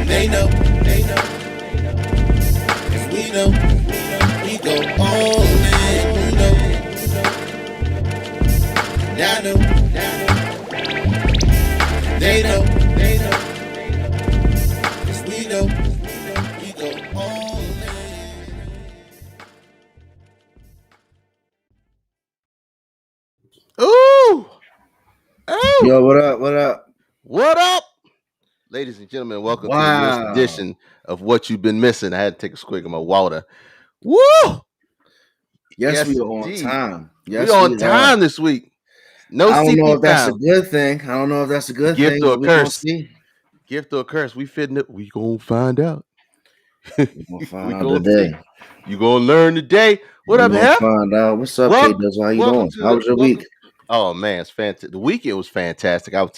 They know. 'Cause we know. We go all in. You know. I know. They know. 'Cause we know. We go all in. Ooh! Oh! Yo, what up? What up? What up? Ladies and gentlemen, welcome to the newest edition of What You've Been Missing. I had to take a swig of my water. Woo! Yes, we are indeed. on time. Yes, we on time this week. No I don't know CP if that's time. a good thing. I don't know if that's a good Gift thing. or a But we gonna curse. see. Gift or a curse. We fitting it. We gonna find out. We gonna find we out gonna today. see. You gonna learn today. What We up, gonna Hef? find out. What's up, Welcome, K-Dizzle? How you welcome doing? to How the was your welcome. week? Oh man, it's fantastic. The weekend was fantastic. I would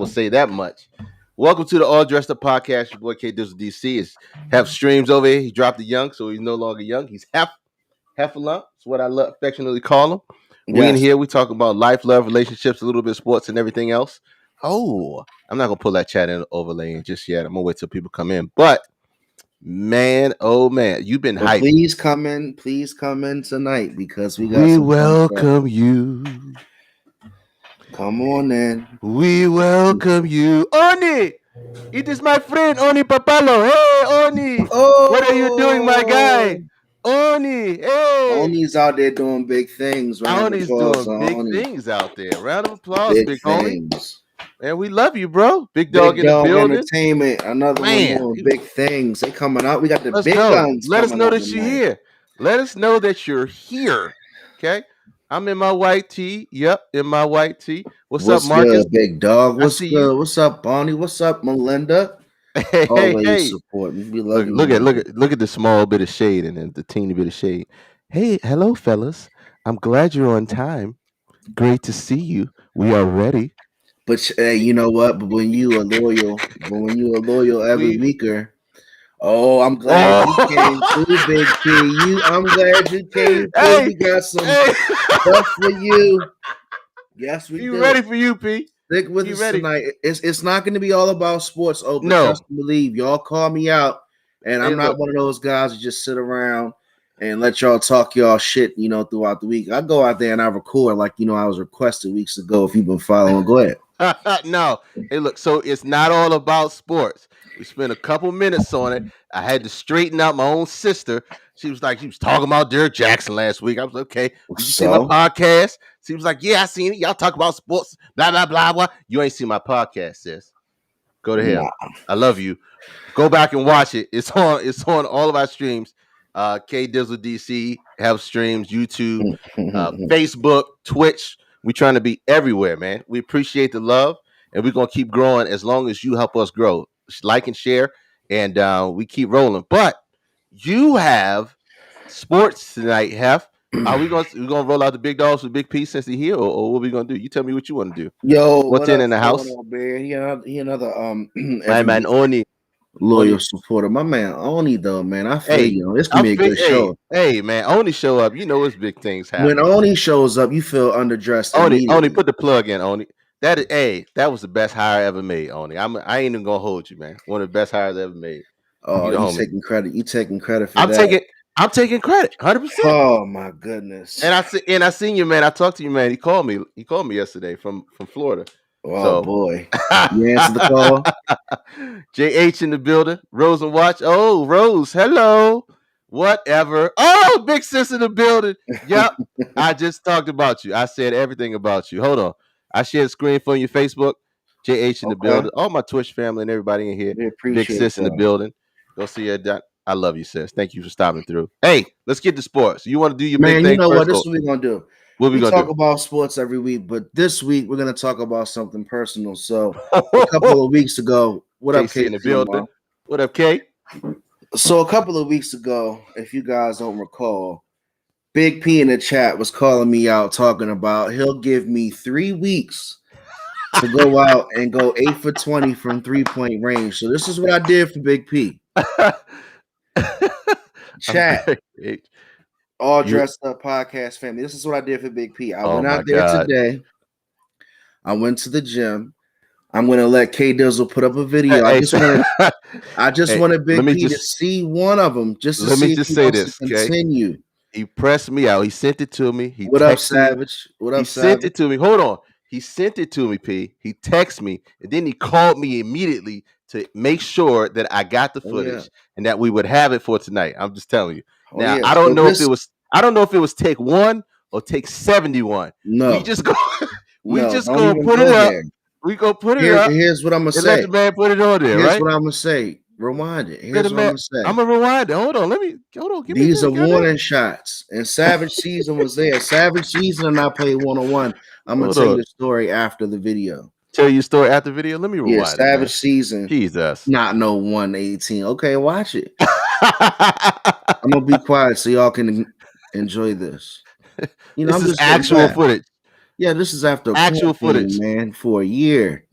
say that much. Welcome to the All Dressed Up Podcast. Your boy K Dizzle DC is Hef Streams over here. He dropped the young, so he's no longer young. He's Heffalump. That's what I affectionately call him. We in Yes. here, we talk about life, love, relationships, a little bit of sports and everything else. Oh, I'm not gonna pull that chat in overlay in just yet. I'm gonna wait till people come in. But man, oh man, you've been But hyped. please come in tonight because we got We some fun stuff. welcome you. Come on in. We welcome you. Oni! It is my friend Oni Papalo. Hey, Oni! Oh, What are you doing, my guy? Oni! Hey! Oni's out there doing big things. Round of Oni's applause doing on big Oni. things out there. Round of applause, big homie. things. Man, we love you, bro. Big dog Big in the Dog building. Entertainment, another Man, one doing big things. They coming out. We got the let's big go. guns. Let us coming know out that you're tonight. here. Let us know that you're here. Okay. I'm in my white tee. Yep, in my white tee. What's up, Marcus? Good, Big Dog? I What's see good? you. What's up, Bonnie? What's up, Melinda? Hey, Always hey. support me. We love you. Look at the small bit of shade and then the teeny bit of shade. Hey, hello, fellas. I'm glad you're on time. Great to see you. We are ready. But hey, you know what? But when you are loyal, every We weaker. Oh, I'm glad you came through, Big P. I'm glad you came through. hey, We got some hey. stuff for you. Yes, we He do. ready for you, P. Stick with He us ready. tonight. It's not going to be all about sports. Oh, but No. trust and believe, y'all call me out, and Hey, I'm not look. one of those guys who just sit around and let y'all talk y'all shit, throughout the week. I go out there and I record like I was requested weeks ago. If you've been following, go ahead. No. Hey, look. So it's not all about sports. We spent a couple minutes on it. I had to straighten out my own sister. She was talking about Derrick Jackson last week. I was like, okay. Did you see my podcast? She was like, yeah, I seen it. Y'all talk about sports. Blah blah blah blah. You ain't seen my podcast, sis. Go to hell. I love you. Go back and watch it. It's on all of our streams. K Dizzle DC have streams, YouTube, Facebook, Twitch. We're trying to be everywhere, man. We appreciate the love, and we're gonna keep growing as long as you help us grow. Like and share, and we keep rolling. But you have sports tonight, Hef. Are we gonna roll out the big dogs with Big P since he's here, or what are we gonna do? You tell me what you want to do. Yo, What's in the house? on, man? He another My man Oni. loyal supporter. My man Oni though, man. I feel Hey, It's gonna be a good show. Hey, man, Oni show up. You know it's big things happen. When Oni shows up, you feel underdressed. Oni, put the plug in, Oni. That was the best hire I ever made, Oni. I ain't even gonna hold you, man. One of the best hires I ever made. Oh, you taking credit? You taking credit for I'm that? I'm taking credit, 100%. Oh my goodness! And I seen you, man. I talked to you, man. He called me yesterday from Florida. Oh boy, you answered the call. JH in the building. Rose and Watch. Oh, Rose, hello. Whatever. Oh, big sis in the building. Yep. I just talked about you. I said everything about you. Hold on. I shared a screen from your Facebook. JH in the building. All my Twitch family and everybody in here. Big sis in the building. Go see her. I love you, sis. Thank you for stopping through. Hey, let's get to sports. You want to do your big thing? You know first? what? This is what we're gonna do. What we gonna talk do? about sports every week, but this week we're gonna talk about something personal. So a couple of weeks ago, what up, K? In the building. What up, K? So a couple of weeks ago, if you guys don't recall, Big P in the chat was calling me out, talking about he'll give me 3 weeks to go out and go 8 for 20 from 3-point range. So this is what I did for Big P. Chat. All Dressed Up Podcast family. This is what I did for Big P. I went out there today. I went to the gym. I'm gonna let K Dizzle put up a video. Hey, I just hey, wanted let Big me P to just see one of them just to let me see if just he say wants to this, okay? continue. He pressed me out. He sent it to me. He What up, texted me. Savage? What He up, sent Savage? it to me. Hold on. He sent it to me, P. He texted me, and then he called me immediately to make sure that I got the Oh yeah. footage and that we would have it for tonight. I'm just telling you. Oh Now, yeah. I don't So know if it this was I don't know if it was take 1 or take 71. We no, just go we no, just don't gonna even put it go up. there. We gonna put it up Here's what I'm gonna and let say. the man put it on there, Here's right? what I'm gonna say. Rewind it. Let the Here's what I'm man gonna say. I'm gonna rewind it. Hold on. Let me hold on. Give me a These are minute, goddamn. warning shots. And Savage Season was there. Savage Season and I played 1-on-1. I'm gonna Hold tell you on. the story after the video. Tell you a story after the video. Let me Yeah, rewind it, Savage man. Season, Jesus. not no 118. Okay, watch it. I'm gonna be quiet so y'all can enjoy this. You know, This I'm is just sitting actual back. footage. Yeah, this is after Actual quarantine, footage. man, for a year.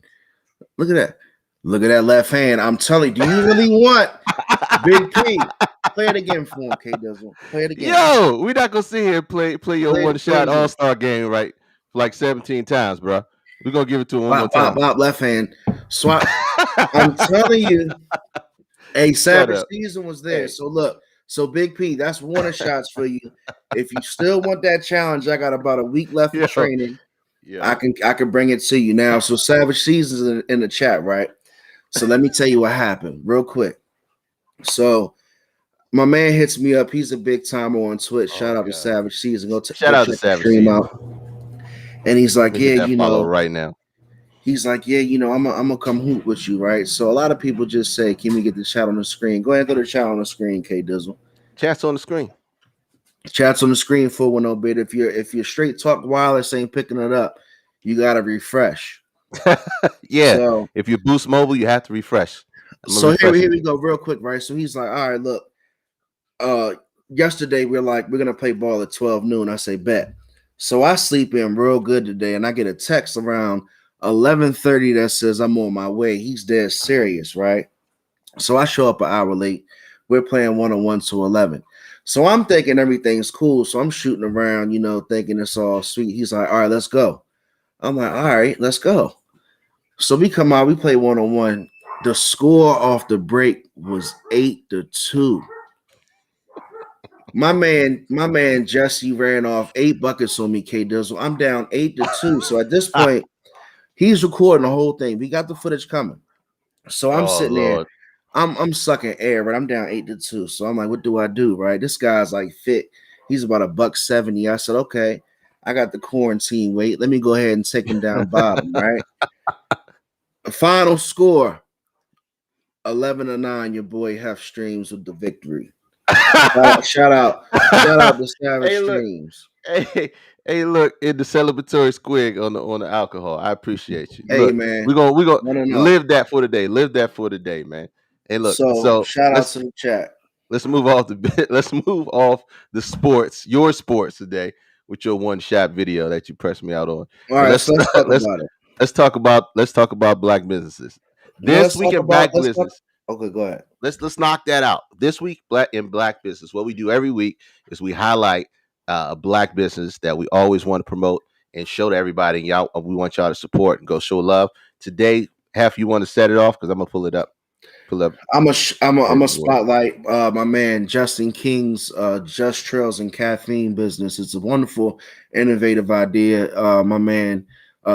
Look at that. Look at that left hand. I'm telling you, do you really want Big P? Play it again for him, K Dizzle. Play it again. Yo, we not gonna sit here and play your Play one it, play it shot All again. Star game right like 17 times, bro. We're gonna give it to him one more Bop, bop, time. bop, left hand. Swat. I'm telling you, a Shut Savage up. Season was there. Hey. So look, so Big P, that's warning shots for you. If you still want that challenge, I got about a week left of Yo, training. I yo. can bring it to you now. So Savage Seasons in the chat, right? So let me tell you what happened real quick. So my man hits me up. He's a big timer on Twitch. Oh Shout out to god. Savage Season. Shout Go out to check the Savage stream Season. out. And he's Let like, me yeah, hit that follow right now. he's like, yeah, I'm gonna come hoop with you, right? So a lot of people just say, can we get the chat on the screen? Go ahead, go to the chat on the screen, K Dizzle. Chat's on the screen. Chat's on the screen for one no bit. If your straight talk wireless ain't picking it up, you gotta refresh. Yeah. So If you boost mobile, you have to refresh. I'm gonna so refresh here it we again. go, real quick, right? So he's like, all right, look, yesterday we're like, we're gonna play ball at 12 noon. I say bet. So I sleep in real good today, and I get a text around 11:30 that says I'm on my way. He's dead serious, right? So I show up an hour late. We're playing 1-on-1 to 11. So I'm thinking everything's cool. So I'm shooting around, thinking it's all sweet. He's like, all right, let's go. I'm like, all right, let's go. So we come out, we play 1-on-1. The score off the break was 8-2. My man Jesse ran off 8 buckets on me, K Dizzle. I'm down 8-2. So at this point, he's recording the whole thing. We got the footage coming. So I'm Oh sitting there, Lord. I'm sucking air, but I'm down 8-2. So I'm like, what do I do? Right? This guy's like fit. He's about $170. I said, okay, I got the quarantine weight. Let me go ahead and take him down bottom, right? Final score 11-9. Your boy Hef Streams with the victory. Shout out to Savage Hey, look. Streams. Hey, look, in the celebratory squig on the alcohol. I appreciate you. Hey Look, man, we gonna no, no, no. live that for today. Live that for today, man. Hey, look, So so shout out let's to the chat. let's move off the let's move off the sports, your sports today with your one shot video that you pressed me out on. All And right, so let's talk let's about it. let's talk about black businesses. No, This week in black let's talk. business, Okay, go ahead. let's knock that out. This week, black business. What we do every week is we highlight a black business that we always want to promote and show to everybody. And y'all, we want y'all to support and go show love. Today, half you want to set it off because I'm gonna pull it up. Pull up. I'm a spotlight my man Justin King's Just Trails and Caffeine business. It's a wonderful, innovative idea. My man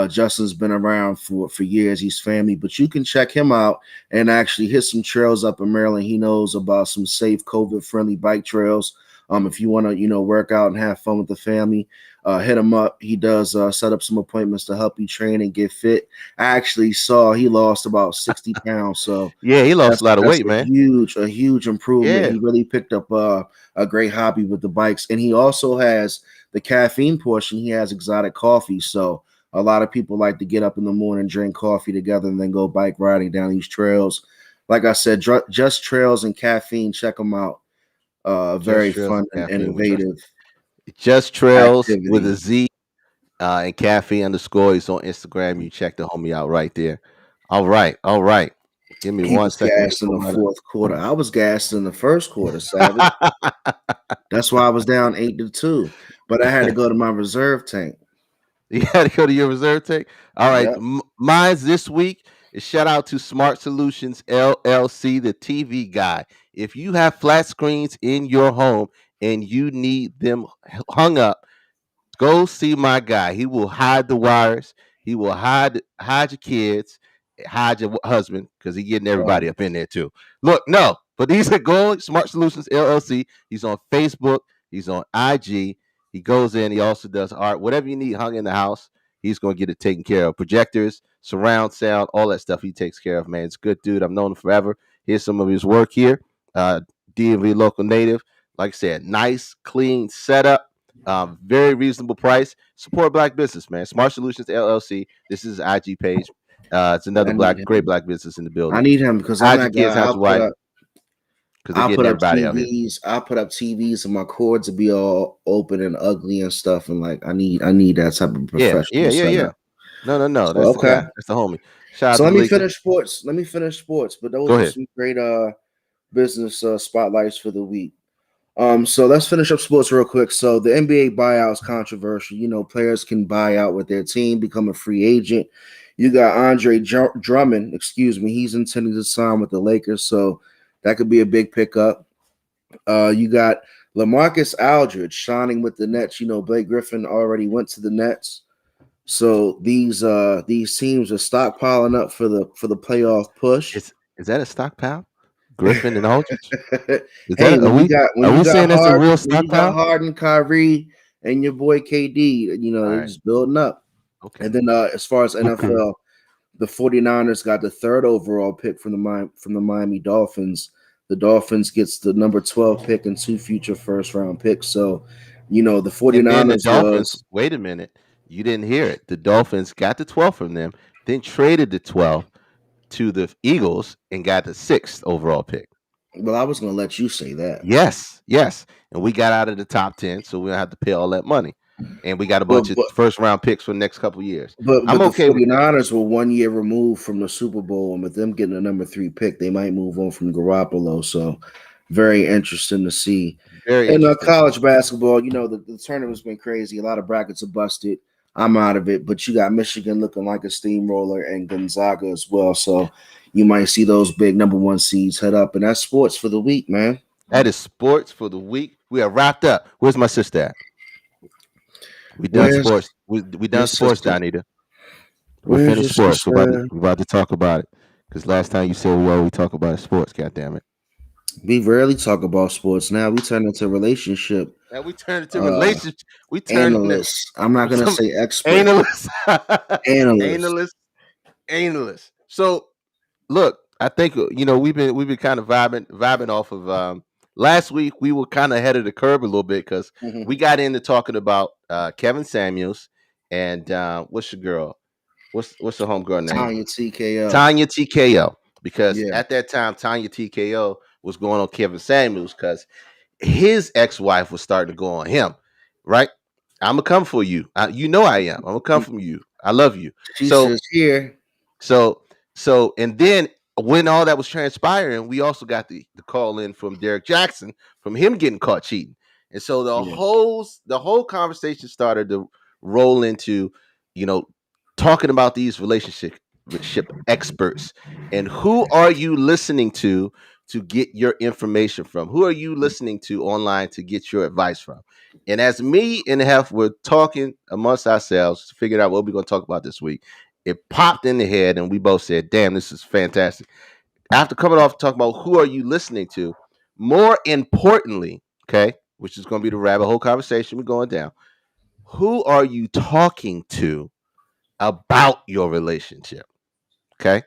Justin's been around for years. He's family, but you can check him out and actually hit some trails up in Maryland. He knows about some safe, COVID friendly bike trails. If you want to, work out and have fun with the family, hit him up. He does set up some appointments to help you train and get fit. I actually saw he lost about 60 pounds, so Yeah, he lost that's a lot of that's weight, man. a huge improvement. Yeah, He really picked up a great hobby with the bikes, and he also has the caffeine portion. He has exotic coffee, so a lot of people like to get up in the morning, drink coffee together, and then go bike riding down these trails. Like I said, just trails and caffeine. Check them out. just Very trails fun and and caffeine. We trust. innovative Just trails with a activity. Z and caffeine underscore. He's on Instagram. You check the homie out right there. All right, all right. Give me He one was second. Let me gassed in pull the mine fourth quarter. I was gassed in the first quarter, Savage. up. That's why I was down 8-2. But I had to go to my reserve tank. You got to go to your reserve take. All right, Yep. mine's this week shout out to Smart Solutions LLC, the TV guy. If you have flat screens in your home and you need them hung up, go see my guy. He will hide the wires. He will hide your kids, hide your husband because he getting Right. everybody up in there too. Look, no, but these are Gold Smart Solutions LLC. He's on Facebook. He's on IG. He goes in. He also does art. Whatever you need hung in the house, he's gonna get it taken care of. Projectors, surround sound, all that stuff he takes care of. Man, it's a good dude. I've known him forever. Here's some of his work here. DMV local native. Like I said, nice, clean setup. Very reasonable price. Support black business, man. Smart Solutions LLC. This is his IG page. It's another I need great him. black business in the I building. need him because I'm Hide your that guy. kids, hide your wife, because they're I'll getting put up everybody out here. TVs. I'll put up TVs and my cords will be all open and ugly and stuff. And like I need that type of Yeah, professional yeah. setup. No. So That's the okay. guy. That's the homie. Shout out So to let me Malika. finish sports. Let me finish sports. But Go those are ahead. some great business spotlights for the week. So let's finish up sports real quick. So the NBA buyout is controversial. You know, players can buy out with their team, become a free agent. You got Andre Drummond, excuse me, he's intending to sign with the Lakers, so that could be a big pickup. You got LaMarcus Aldridge signing with the Nets. You know, Blake Griffin already went to the Nets, so these teams are stockpiling up for the playoff push. Is that a stockpile? Griffin and Aldridge? Is that Hey, are we when are you we got saying that's a hard real when you got stockpile? Harden, Kyrie, and your boy KD, you know All they're right. just building up. Okay. And then as far as NFL, the 49ers got the third overall pick from the Miami Dolphins. The Dolphins gets the number 12 pick and two future first round picks. So, you know, the And then the 49ers Dolphins, was wait a minute, you didn't hear it. The Dolphins got the 12 from them, then traded the 12 to the Eagles and got the sixth overall pick. well, I was gonna let you say that. Yes. And we got out of the top 10, so we don't have to pay all that money. And we got a But bunch of but first round picks for the next couple years. but I'm the okay with that. 49ers were 1 year removed from the Super Bowl, and with them getting the number 3 pick, they might move on from Garoppolo. So very interesting to see. Very In interesting. college basketball, you know, the tournament's been crazy. A lot of brackets are busted. I'm out of it, but you got Michigan looking like a steamroller and Gonzaga as well. So you might see those big number one seeds head up. And that's sports for the week, man. That is sports for the week. We are wrapped up. Where's my sister at? We done Where's sports. We your done sports, sister? Donita. We're Where's your finished sports. sister? We're about to talk about it. Because last time you said we talk about sports, god damn it. We rarely talk about sports. Now we turn into relationship Now we turn into uh relationship. We turn into analysts. I'm not gonna some say expert. analysts. Analysts. analysts. So look, I think we've been kind of vibing off of last week. We were kind of ahead of the curve a little bit because we got into talking about Kevin Samuels and what's your girl? What's the homegirl name? Tanya TKO. Tanya TKO. Because Yeah. at that time, Tanya TKO was going on Kevin Samuels because his ex-wife was starting to go on him, right? I'm gonna come for you. You know I am. I'm gonna come from you. I love you. She So says here. so and then when all that was transpiring, we also got the call in from Derrick Jackson from him getting caught cheating. And so Yeah. the whole conversation started to roll into, you know, talking about these relationship experts and who are you listening to get your information from? Who are you listening to online to get your advice from? And as me and Hef were talking amongst ourselves to figure out what we're going to talk about this week, it popped in the head, and we both said, "Damn, this is fantastic." After coming off talking about who are you listening to, more importantly, okay, which is going to be the rabbit hole conversation we're going down. Who are you talking to about your relationship? Okay,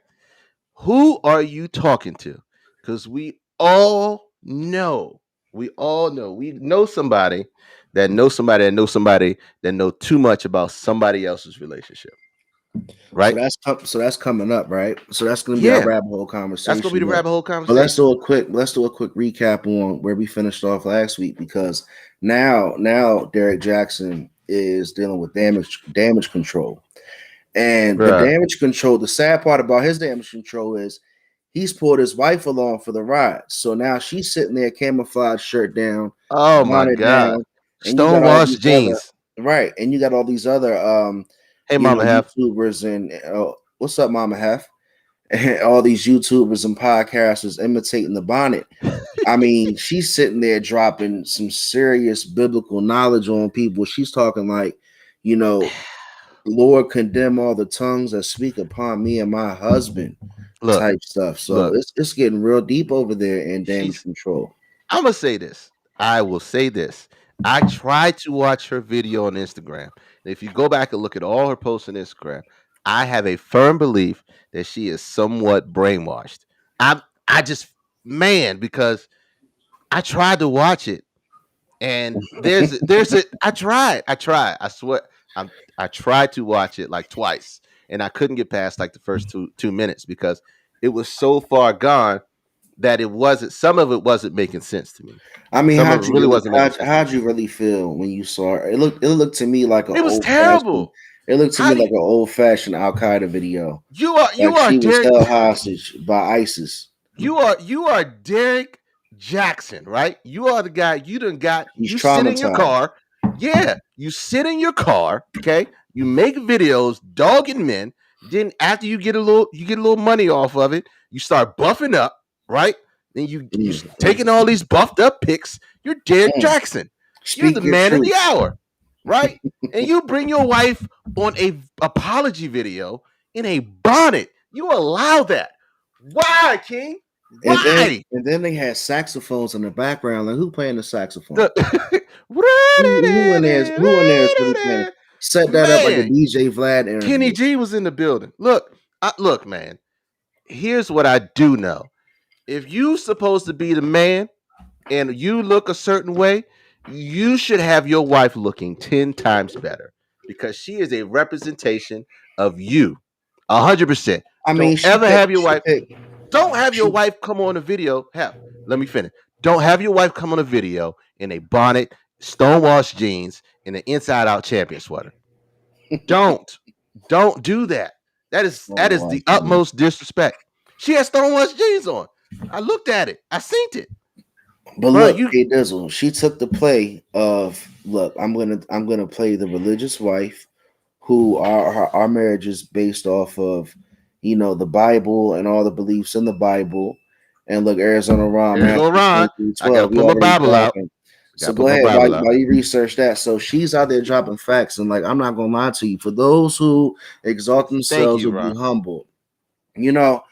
who are you talking to? Because we know somebody that knows somebody that knows somebody that know too much about somebody else's relationship, So right? that's coming up, right? So that's going to be our Yeah, rabbit hole that's gonna be conversation. the But rabbit hole let's conversation. do a quick recap on where we finished off last week because now Derrick Jackson is dealing with damage control. And the Bruh. damage control, the sad part about his damage control is he's pulled his wife along for the ride. So now she's sitting there, camouflage shirt down, Oh my bonnet God. down, and you got all Stonewashed these other jeans. right, and you got all these other Hey, Mama Hef. YouTubers and what's up, Mama Hef? and all these YouTubers and podcasters imitating the bonnet. I mean, she's sitting there dropping some serious biblical knowledge on people. She's talking like, you know, Lord condemn all the tongues that speak upon me and my husband Look, type stuff. So look, it's getting real deep over there in damage she's control. I'm gonna say this. I will say this. I tried to watch her video on Instagram. And if you go back and look at all her posts on Instagram, I have a firm belief that she is somewhat brainwashed. I just man, because I tried to watch it and there's a I swear I tried to watch it like twice and I couldn't get past like the first two minutes because it was so far gone that it wasn't some of it wasn't making sense to me. I mean, Some of it really wasn't making sense to how'd me. you really feel when you saw her? It looked to me like an It was old fashioned. terrible. It looked to How me do like an old fashioned Al Qaeda video. you Like are she was Derek held hostage by ISIS. you are Derrick Jackson, right? You are the guy you done got He's you sit in your traumatized. car. Yeah, you sit in your car, okay? You make videos dogging men. Then after you get a little money off of it, you start buffing up, right? Then you Mm, mm, taking all these buffed up pics. You're Derrick mm. Jackson. You're the Speak your man of truth. the hour, right? And you bring your wife on a apology video in a bonnet. You allow that. Why, King? And then Why? and then they had saxophones in the background. Like who playing the saxophone? The Who in there is really playing? Set that up like a man, DJ Vlad Kenny interview. G was in the building. Look, man. Here's what I do know. If you supposed to be the man and you look a certain way, you should have your wife looking 10 times better because she is a representation of you. 100%. I mean, Don't she ever picked. have your She wife picked. Don't have your She. wife come on a video. Hell, let me finish. Don't have your wife come on a video in a bonnet, stonewashed jeans, and an inside out champion sweater. Don't. Don't do that. That is Oh, the I see. utmost disrespect. She has stonewashed jeans on. I looked at it. I seen it. But Bro, look, you K Dizzle, she took the play of look. I'm gonna play the religious wife, who our marriage is based off of, the Bible and all the beliefs in the Bible. And look, Arizona Ron, there go Matthew Ron. 23:12. I We gotta put my already Bible out. tracking. So Gotta go put my ahead while, Bible out. while you research that. So she's out there dropping facts, and like I'm not gonna lie to you. For those who exalt Thank themselves you, will be Ron. humbled, you know.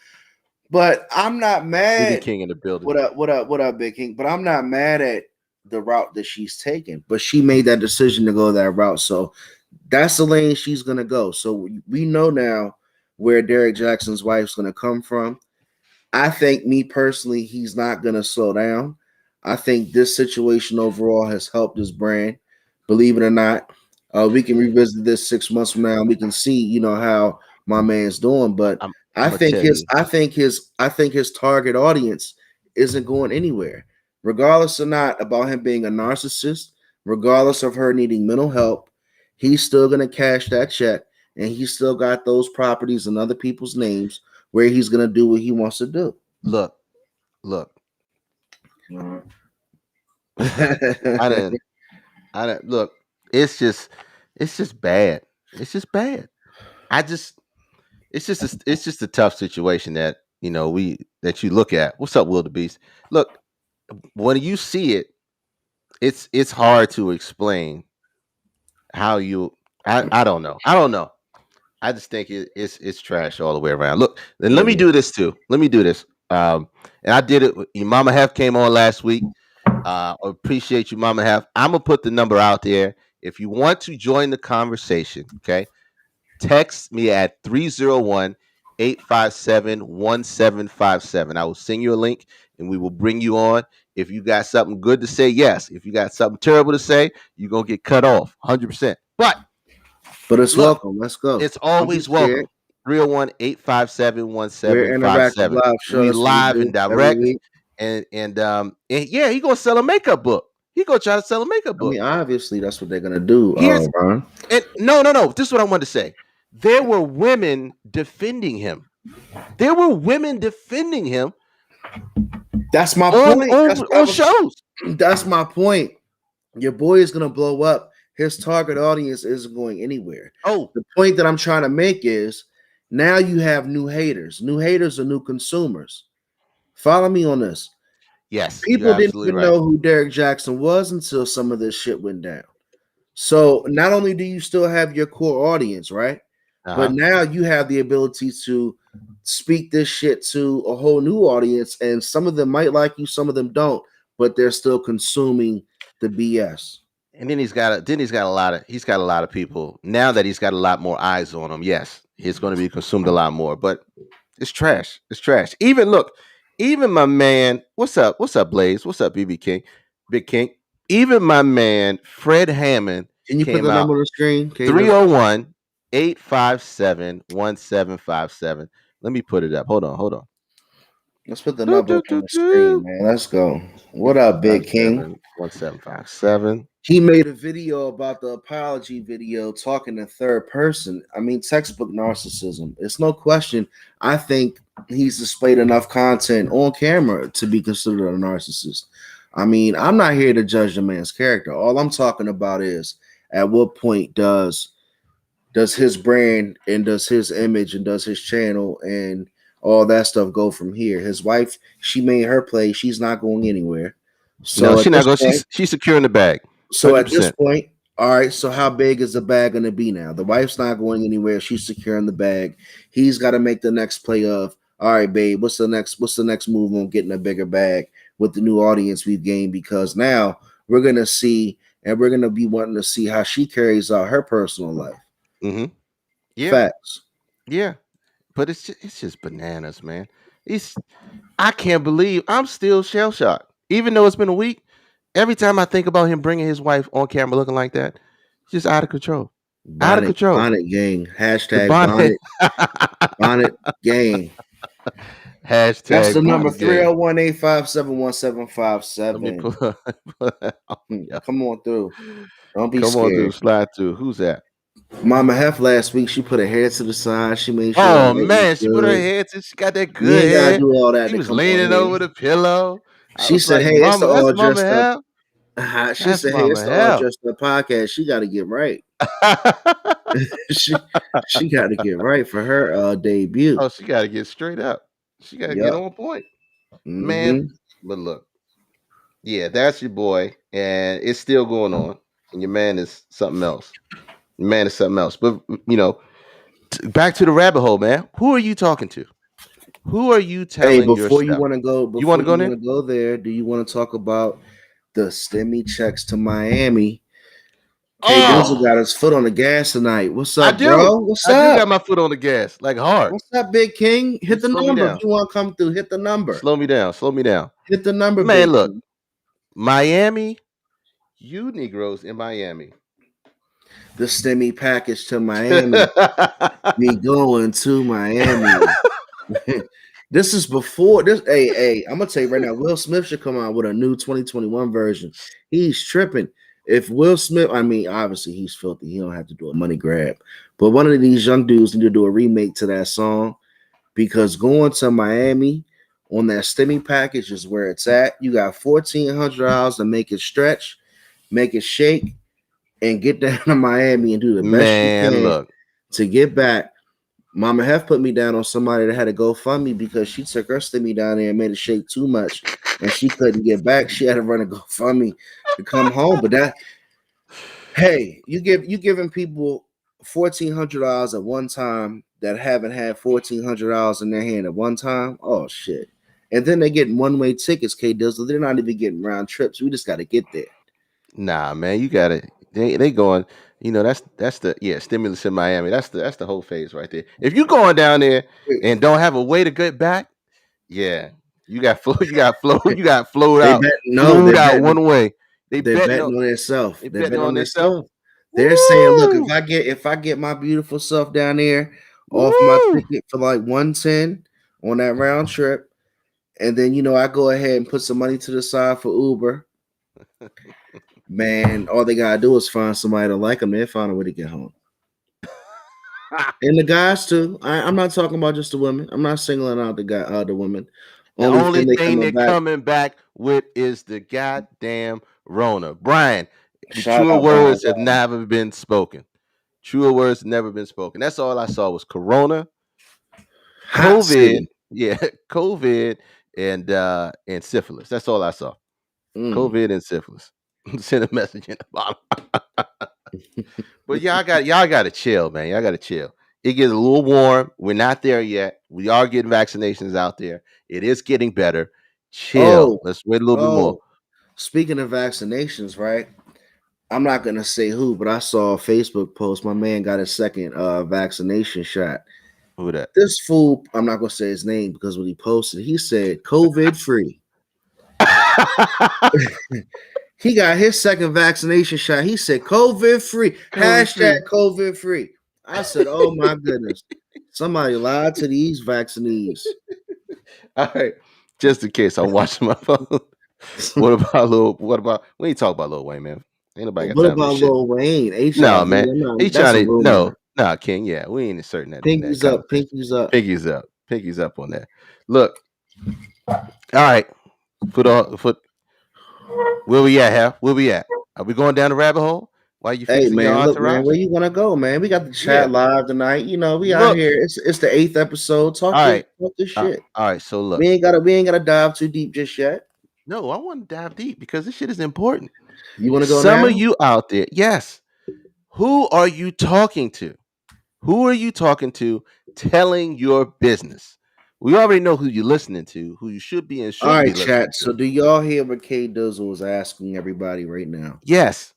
But I'm not BB mad. King in the building. What up? What up? What up, Big King? But I'm not mad at the route that she's taken. But she made that decision to go that route. So that's the lane she's gonna go. So we know now where Derrick Jackson's wife's gonna come from. I think, me personally, he's not going to slow down. I think this situation overall has helped his brand. Believe it or not, we can revisit this 6 months from now and we can see, how my man's doing. But I'm I gonna think tell his, you. I think his target audience isn't going anywhere, regardless or not about him being a narcissist, regardless of her needing mental help. He's still going to cash that check, and he's still got those properties in other people's names where he's gonna do what he wants to do. Look, look. I I didn't I didn't look. It's just it's just bad. It's just bad. I just it's just a tough situation that we that you look at. What's up, Wildebeest? Look, when you see it, it's hard to explain how you. I don't know. I don't know. I just think it's trash all the way around. Look, then let me do this too. Let me do this. And I did it. Your Mama Hef came on last week. Appreciate you, Mama Hef. I'm gonna put the number out there. If you want to join the conversation, okay, text me at 301-857-1757. I will send you a link and we will bring you on. If you got something good to say, yes. If you got something terrible to say, you're going to get cut off 100%. But But it's look, welcome. Let's go. it's I'm always prepared. welcome. 301 We're an interactive 857 live show. We That's what we live do and every direct. week. And yeah, he gonna sell a makeup book. He gonna try to sell a makeup I book. mean, obviously, that's what they're gonna do, Here's Ron. and no. This is what I wanted to say. There were women defending him. There were women defending him That's my on point. on, on shows. That's my point. Your boy is gonna blow up. His target audience isn't going anywhere. Oh, The point that I'm trying to make is Now you have new haters. New haters are new consumers. Follow me on this. Yes, you're People didn't absolutely even right. know who Derrick Jackson was until some of this shit went down. So not only do you still have your core audience, right? Uh But huh. now you have the ability to speak this shit to a whole new audience, and some of them might like you, some of them don't, but they're still consuming the BS. And then he's got a lot of people now that he's got a lot more eyes on him. Yes, he's going to be consumed a lot more, but it's trash. It's trash. Even look, even my man, what's up? What's up, Blaze? What's up, BB King? Big King. Even my man Fred Hammond Can you put came the out number on the screen? K three Dub? zero one 857 1757. Let me put it up. Hold on. Let's put the Do, number do, up on do, the screen, do. man. Let's go. What Eight up, five Big King? seven 1757. He made a video about the apology video talking in third person. I mean, textbook narcissism. It's no question. I think he's displayed enough content on camera to be considered a narcissist. I mean, I'm not here to judge the man's character. All I'm talking about is at what point does his brand and does his image and does his channel and all that stuff go from here? His wife, she made her play. She's not going anywhere. No, So at she's not this going. point, She's securing the bag, so hundred at this percent. point, all right, so how big is the bag going to be now? The wife's not going anywhere. She's securing the bag. He's got to make the next play of, all right, babe, what's the next move on getting a bigger bag with the new audience we've gained? Because now we're going to see and we're going to be wanting to see how she carries out her personal life. Hmm. Yeah, Facts. yeah. But it's just bananas, man. It's I can't believe I'm still shell shocked, even though it's been a week. Every time I think about him bringing his wife on camera looking like that, it's just out of control. Out of Bonnet control. Bonnet Gang. The Hashtag bonnet. Bonnet Gang. That's the Hashtag number bonnet gang. 301-857-1757. Let me pull up. Yeah. Come on through. Don't be Come on, scared. dude. Slide through. Who's that? Mama Hef last week, she put her hair to the side. She made sure Oh everybody was man, she put her good. head to. She got that You good ain't gotta head. do all that She to was come on leaning here. over the pillow. I She was said, like, "Hey, it's the "Mama, that's all Mama dressed up." Hell. She That's said, "Hey, it's Mama the all Hell." dressed up podcast. She got to get right. she she got to get right for her debut." Oh, she got to get straight up. She got to get Yep. on point, man. Mm-hmm. But look, yeah, that's your boy, and it's still going on. And your man is something else. Your man is something else. But back to the rabbit hole, man. Who are you talking to? Who are you Hey, telling your stuff? You want before to go you there? want to go there, do you want to talk about the STEMI checks to Miami? K Dizzle Oh, got his foot on the gas tonight. What's I up, do. bro? What's I do got up? my foot on the gas, like hard. What's up, Big King? You Hit the slow me number if down. you want to come through. Hit the number. Slow me down. Slow me down. Hit the number, Man, Big look, King. Miami, you Negroes in Miami. The STEMI package to Miami. Me going to Miami. This is before this. Hey, I'm gonna tell you right now. Will Smith should come out with a new 2021 version. He's tripping. If Will Smith, I mean, obviously he's filthy. He don't have to do a money grab. But one of these young dudes need to do a remake to that song because going to Miami on that STEMI package is where it's at. You got $1,400 to make it stretch, make it shake, and get down to Miami and do the best you Man, can look. to get back. Mama Hef put me down on somebody that had to go fund me because she took her STEMI down there and made it shake too much, and she couldn't get back. She had to run a GoFundMe to come home. But that, hey, you giving people $1,400 at one time that haven't had $1,400 in their hand at one time. Oh shit! And then they getting one way tickets. K Dizzle, they're not even getting round trips. We just got to get there. Nah, man, you got it. They going. That's the stimulus in Miami. That's the whole phase right there. If you going down there and don't have a way to get back, yeah, you got flow. You got flow. You got flowed They out. bet no, Flowed out one way. They they're betting betting on. on themselves. They They're betting betting on on themselves. themselves. They're saying, look, Woo! if I get my beautiful self down there off my Woo! ticket for like 110 on that round trip, and then I go ahead and put some money to the side for Uber, man, all they gotta do is find somebody to like them. They'll find a way to get home. And the guys too. I'm not talking about just the women. I'm not singling out the women. The Only only thing they thing coming they're back. coming back with is the goddamn Rona. Brian, the Shout truer out Brian. words have never been spoken. Truer words never been spoken. That's all I saw was Corona. Hot COVID, city. yeah, COVID and syphilis. That's all I saw. Mm. COVID and syphilis. Send a message in the bottom. But y'all got to chill, man. Y'all got to chill. It gets a little warm. We're not there yet. We are getting vaccinations out there. It is getting better. Chill. Oh, Let's wait a little bit more. oh. Speaking of vaccinations, right? I'm not gonna say who, but I saw a Facebook post. My man got a second vaccination shot. Who that? This fool, I'm not gonna say his name because when he posted, he said COVID free. He got his second vaccination shot. He said COVID free. COVID Hashtag free. COVID free. I said, oh my goodness. Somebody lied to these vaccinees. All right. Just in case I'm watching my phone. What about Lil? What about we ain't talk about Lil Wayne, man. Ain't nobody got What time for this about shit. Lil Wayne? No, HIV. man. He That's a trying to no, rumor. nah, King. Yeah, we ain't inserting that in that Pinkies up, conversation. pinkies up. Piggy's up. Piggy's up on that. Look, all right. Put where we at, Hal? Where we at? Are we going down the rabbit hole? Why you Hey fixing your man, look, man, entourage? where you wanna go, man? We got the Yeah. chat live tonight. We out Look. here. It's the eighth episode. All right. Talk this shit. All right. So look. We ain't gotta dive too deep just yet. No, I want to dive deep because this shit is important. You wanna go Some now? of you out there, yes. Who are you talking to? Who are you talking to telling your business? We already know who you're listening to, who you should be and All shouldn't right, be listening chat. So to. do y'all hear what K Dizzle is asking everybody right now? Yes.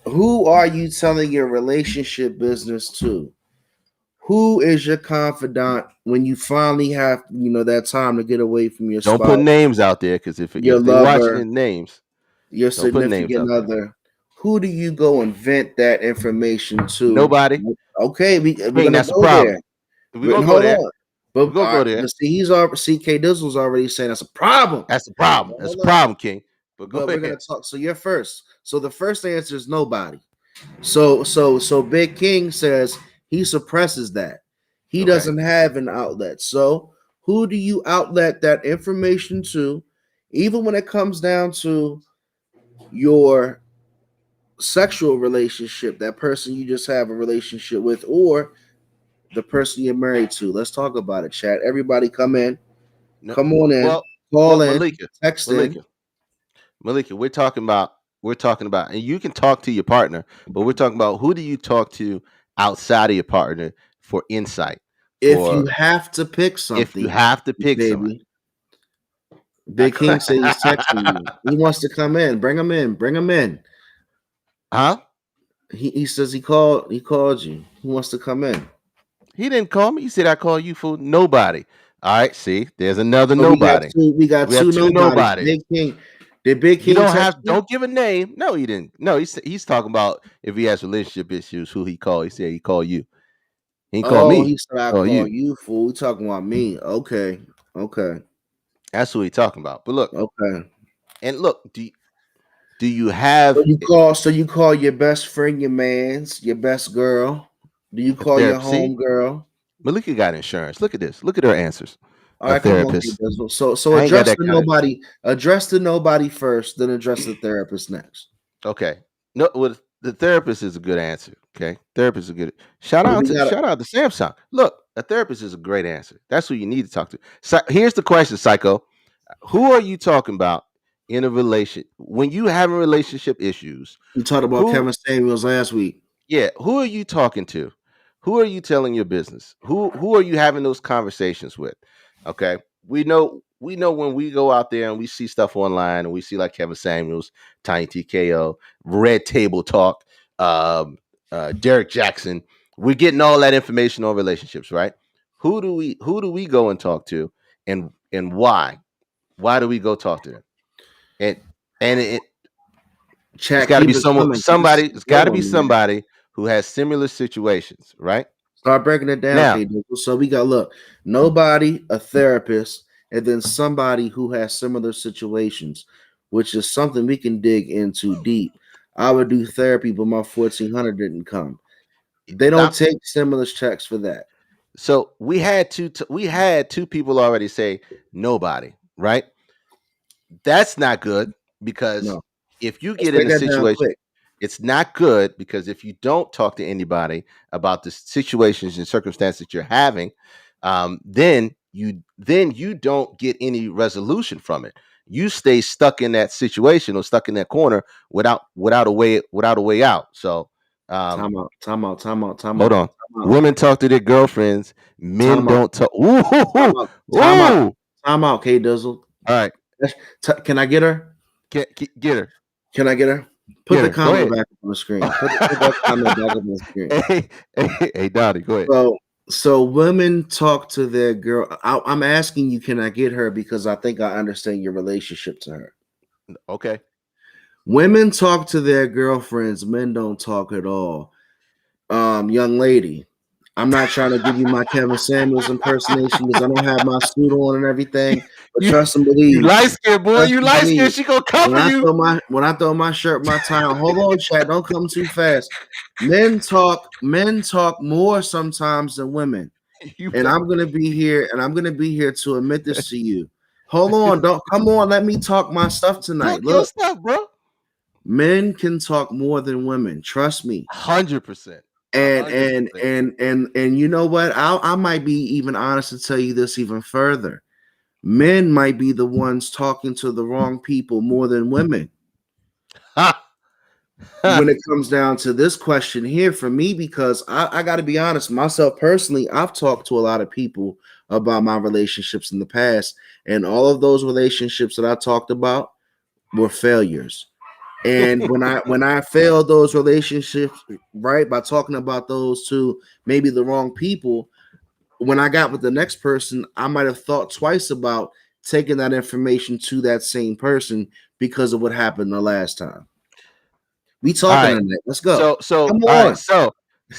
Who are you telling your relationship business to? Who is your confidant when you finally have, that time to get away from your Don't put spouse, names out there because if your they watching lover, the names, your don't put names significant out there. other? Who do you go and vent that information to? Nobody. Okay, we're King, gonna that's the go problem. there. We're But gonna go hold there. on. We're But gonna go there. see, he's already CK Dizzle's already saying that's a problem. That's the problem. That's the Hold on. problem, King. But go But we're gonna ahead. talk. So you're first. So the first answer is nobody. So Big King says he suppresses that. He Okay. doesn't have an outlet. So who do you outlet that information to? Even when it comes down to your sexual relationship, that person you just have a relationship with, or the person you're married to. Let's talk about it, chat. Everybody come in. No, Come on in. well, Call in. Malika, Text in. Malika, Malika, we're talking about, and you can talk to your partner, but we're talking about who do you talk to outside of your partner for insight, If you for have to pick if you something, have to pick someone. baby. Big King say he's texting you. He wants to come in. Bring him in. Bring him in. Huh? He says he called you. He wants to come in. He didn't call me. He said I call you for nobody. All right, see, there's another So nobody. we got We have two two nobodies. nobodies. Big King. Did Big You King don't text have you? don't give a name. No, he didn't. No, he's talking about if he has relationship issues, who he called. He said he called you. He ain't called Oh, me. he said I Call call you. you fool. We talking about me. Okay. Okay. That's who he talking about. But look, Okay. and look, do you have So you call your best friend your man's, your best girl? Do you a call your therapist? See, home girl? Malika got insurance. Look at this. Look at her answers. All A right, come on, Kate therapist. Bizzle. So I ain't got address that the kind of. nobody. Address the nobody first, then address the therapist next. Okay. No, well, the therapist is a good answer. Okay, therapist is a good. Shout But out we to got shout out to Samsung. Look, a therapist is a great answer. That's who you need to talk to. So here's the question, Psycho. Who are you talking about in a relation when you having relationship issues? we talked about Who Kevin Samuels last week. Yeah, who are you talking to? Who are you telling your business? Who are you having those conversations with? Okay. We know when we go out there and we see stuff online and we see like Kevin Samuels, Tiny TKO, Red Table Talk, Derrick Jackson, we're getting all that information on relationships, right? Who do we go and talk to and why? Why do we go talk to them? And it's Chat, got to be keep it someone coming. Keep somebody it's got to going, be man. somebody who has similar situations, right? Start breaking it down, Now, Kate. So we got look, nobody, a therapist, and then somebody who has similar situations, which is something we can dig into deep. I would do therapy, but my 1400 didn't come. They don't I'm, take stimulus checks for that. so we had two people already say nobody, right? That's not good because No, if you let's get in break a that down situation, quick. it's not good because if you don't talk to anybody about the situations and circumstances you're having, then you don't get any resolution from it. You stay stuck in that situation or stuck in that corner without a way out. So um, Time out. Time out. Time out. Time hold out. on. Time out. Women talk to their girlfriends. Men Time out. don't talk. Ooh, Time ooh, out. ooh. Time out. All Time out. K Dizzle. right. Can I get her? Get her. Can I get her? Put Get the her. Go comment ahead. back up on the screen. Put that comment back up on the screen. Hey, Donnie, go ahead. So women talk to their girl. I'm asking you, can I get her? Because I think I understand your relationship to her. Okay. Women talk to their girlfriends. Men don't talk at all. Young lady, I'm not trying to give you my Kevin Samuels impersonation because I don't have my suit on and everything. But you trust and you believe. light skinned boy. Trust You and light believe. skinned. She gonna When cover I you. throw my shirt, my tie on, hold on, chat. Don't come too fast. Men talk more sometimes than women. You And better I'm gonna be here to admit this to you. Hold on, don't come on, let me talk my stuff talk tonight. your Look, stuff, bro. men can talk more than women. Trust me. 100%. And 100%. you know what? I might be even honest to tell you this even further. Men might be the ones talking to the wrong people more than women Ha. when it comes down to this question here for me, because I got to be honest, myself personally, I've talked to a lot of people about my relationships in the past, and all of those relationships that I talked about were failures. And when I failed those relationships, right, by talking about those to maybe the wrong people, when I got with the next person, I might have thought twice about taking that information to that same person because of what happened the last time. We All talking right. on that. Let's go. So Come all right. on. So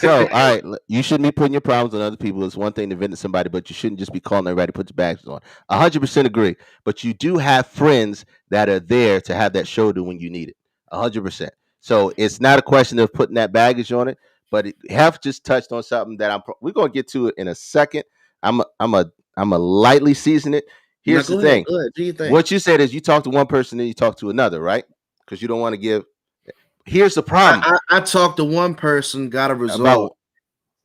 all right. You shouldn't be putting your problems on other people. It's one thing to vent to somebody, but you shouldn't just be calling everybody to put your bags on. 100% agree. But you do have friends that are there to have that shoulder when you need it. 100%. So it's not a question of putting that baggage on it. But Hef just touched on something that we're gonna get to it in a second. I'm a lightly season it. Now Here's the go ahead. thing. Go ahead. Do your thing. What you said is you talk to one person, then you talk to another, right? Because you don't want to give. Here's the I, problem I talked to one person, got a result, about.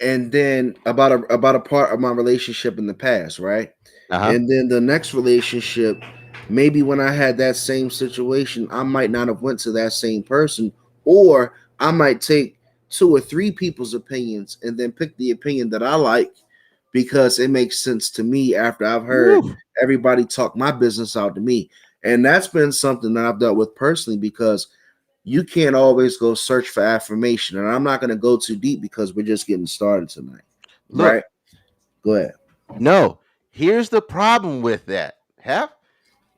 and then about a part of my relationship in the past, right? Uh-huh. And then the next relationship, maybe when I had that same situation, I might not have went to that same person, or I might take two or three people's opinions and then pick the opinion that I like because it makes sense to me after I've heard Woo. everybody talk my business out to me. And that's been something that I've dealt with personally because you can't always go search for affirmation. And I'm not going to go too deep because we're just getting started tonight. Look, Right? Go ahead. no. Here's the problem with that.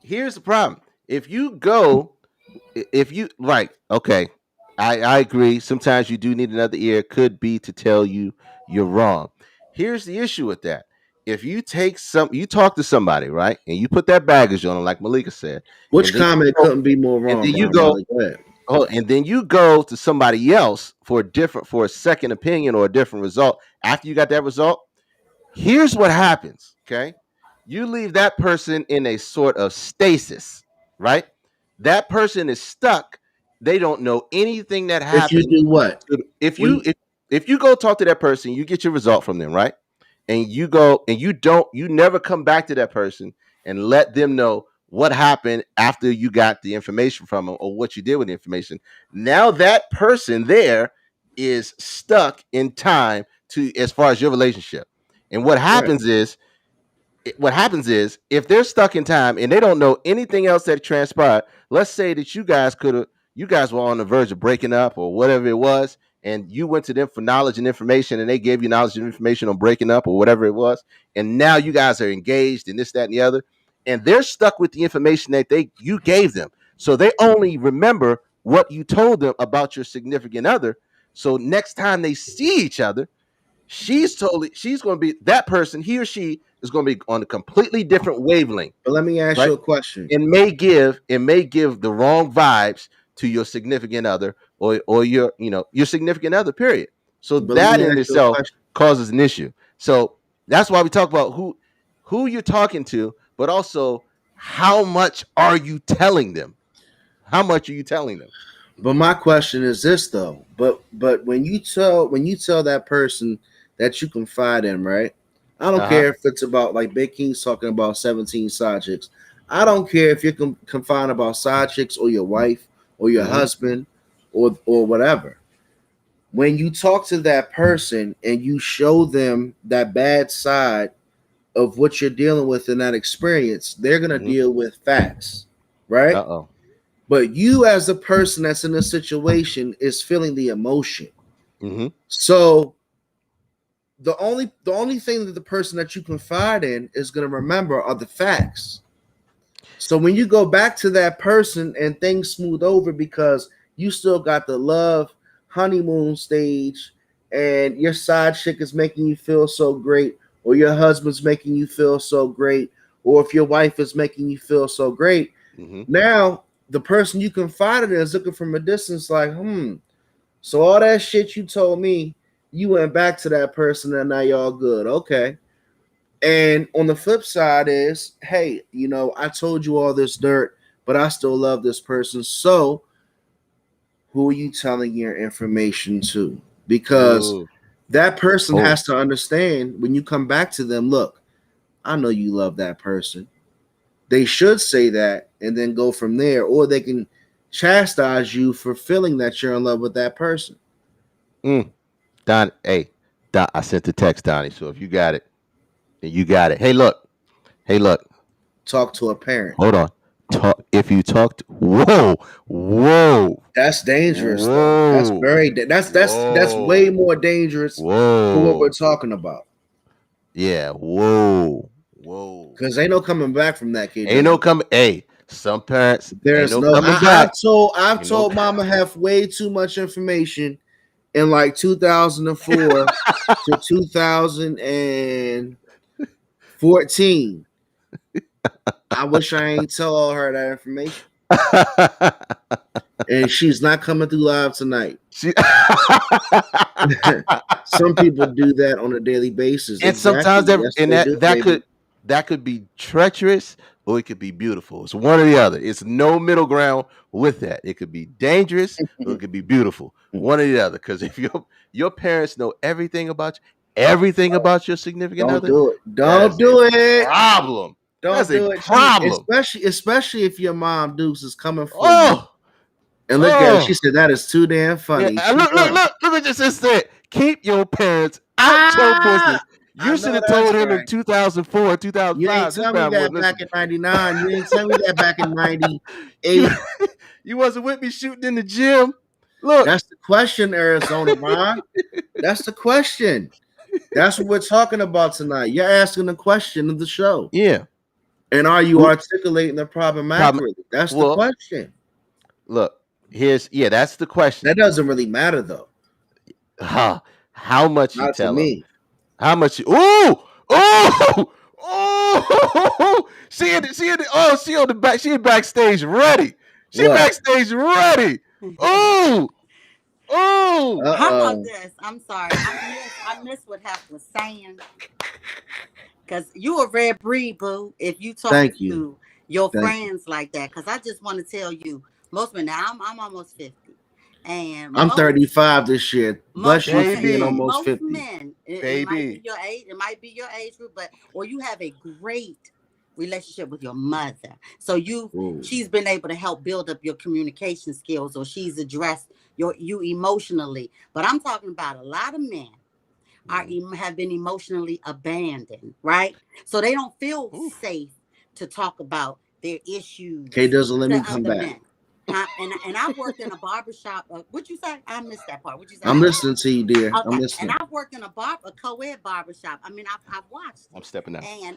Here's the problem. If you right, okay. I agree. Sometimes you do need another ear. Could be to tell you you're wrong. Here's the issue with that. If you talk to somebody, right, and you put that baggage on them, like Malika said, Which and then you comment go, couldn't be more and wrong, then you Don go, Molly? Go ahead. oh, and then you go to somebody else for a second opinion or a different result. After you got that result, here's what happens. Okay, you leave that person in a sort of stasis, right? That person is stuck. They don't know anything that If you happened. do what? If What do you you, if you go talk to that person, you get your result from them, right? And you go and you never come back to that person and let them know what happened after you got the information from them or what you did with the information. Now that person there is stuck in time to as far as your relationship. And right. what happens is if they're stuck in time and they don't know anything else that transpired, let's say that you guys were on the verge of breaking up or whatever it was, and you went to them for knowledge and information, and they gave you knowledge and information on breaking up or whatever it was, and now you guys are engaged and this, that, and the other, and they're stuck with the information that you gave them, so they only remember what you told them about your significant other. So next time they see each other, she's going to be that person. He or she is going to be on a completely different wavelength, But let me ask right? you a question. It may give the wrong vibes to your significant other or your significant other. Period. So But let that me in ask you a itself question. causes an issue. So that's why we talk about who you're talking to, but also how much are you telling them? How much are you telling them? But my question is this though. But when you tell that person that you confide in, right? I don't care if it's about like Big King's talking about 17 side chicks. I don't care if you're confined about side chicks or your wife or your husband or whatever. When you talk to that person and you show them that bad side of what you're dealing with in that experience, they're gonna deal with facts, right? Uh-oh. But you, as a person that's in a situation, is feeling the emotion. Mm-hmm. So the only thing that the person that you confide in is going to remember are the facts. So when you go back to that person and things smooth over because you still got the love honeymoon stage and your side chick is making you feel so great, or your husband's making you feel so great, or if your wife is making you feel so great, now the person you confided in is looking from a distance like, so all that shit you told me, you went back to that person and now y'all good. Okay. And on the flip side is, hey, I told you all this dirt, but I still love this person. So who are you telling your information to? Because Ooh. that person Oh. has to understand when you come back to them, look, I know you love that person. They should say that and then go from there, or they can chastise you for feeling that you're in love with that person. Don, hey, Don, I sent the text, Donnie. So if you got it, then you got it. Hey, look. Talk to a parent. Hold on. Talk. If you talked, whoa, That's dangerous, though. That's whoa, very that's way whoa, more dangerous for what we're whoa. talking about. Yeah, whoa. Because ain't no coming back from that, Ain't no KW. coming. Hey, some parents ain't There's no no. coming back. I've Ain't no. told Mama have way too much information in like 2004 to 2014. I wish I ain't tell all her that information. And she's not coming through live tonight. She- Some people do that on a daily basis. and sometimes Exactly. that Yes, and they that do, that baby. could that could be treacherous or it could be beautiful. It's one or the other. It's no middle ground with that. It could be dangerous or it could be beautiful. One or the other. Because if your parents know everything about your significant Don't other, do it. that Don't is a do it. problem. That's Don't a do it. problem. Especially if your mom Dukes is coming for you. Oh, And look at her. She oh. said that is too damn Yeah, funny. and She won. look what you just said. Keep your parents out your Ah, business. I You should know have that's told him in right. 2004, You ain't 2005. This tell me man that wouldn't back listen. in '99. You ain't tell me that back in You '98. you wasn't with me shooting in the gym. Look, That's the question, Arizona Ron. That's the question. That's what we're talking about tonight. You're asking the question of the show. yeah. And are you Who articulating the problem problem? accurately? That's the Well, question. look. That's the question. That doesn't really matter though. Huh, how much you Not to tell them? me. How much you? Ooh, ooh, ooh. She on the back. She backstage ready. She What? backstage ready. Ooh, ooh. How about Uh-oh. this? I'm sorry. I miss what Hef was saying. Cause you a rare breed, boo. If you talk Thank you. to your Thank you. friends like that, cause I just want to tell you, most men now I'm almost 50, and I'm most 35 this year. most Bless you for okay, being so Baby, almost most 50. men, it might be baby. your age, it might be your age group, but or you have a great relationship with your mother, so Ooh. she's been able to help build up your communication skills, or she's addressed you emotionally. But I'm talking about a lot of men have been emotionally abandoned, right? So they don't feel Oof. safe to talk about their Okay, issues doesn't let to me come other back. men. Huh? And I've worked in a barbershop. What'd you say? I missed that part. What'd you say? I'm listening to you, dear. I'm Okay. And listening. I've worked in a co-ed barbershop. I mean, I've watched I'm it. stepping out. And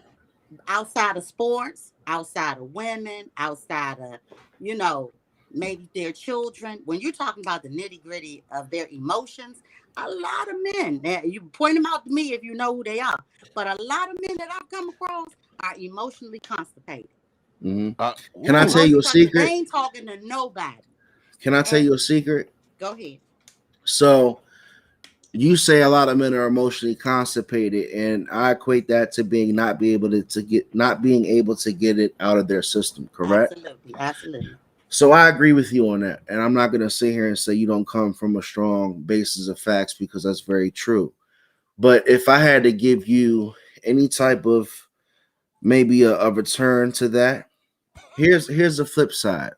outside of sports, outside of women, outside of, you know, maybe their children, when you're talking about the nitty gritty of their emotions, a lot of men, now you point them out to me if you know who they are, but a lot of men that I've come across are emotionally constipated. Hmm. Can I tell Ooh. you Emotionally a constipated. They secret? ain't talking to nobody. Can I tell And you a secret? go ahead. So you say a lot of men are emotionally constipated, and I equate that to being not being able to get it out of their system, correct? Absolutely. Absolutely. So I agree with you on that. And I'm not gonna sit here and say you don't come from a strong basis of facts because that's very true. But if I had to give you any type of maybe a return to that. Here's the flip side.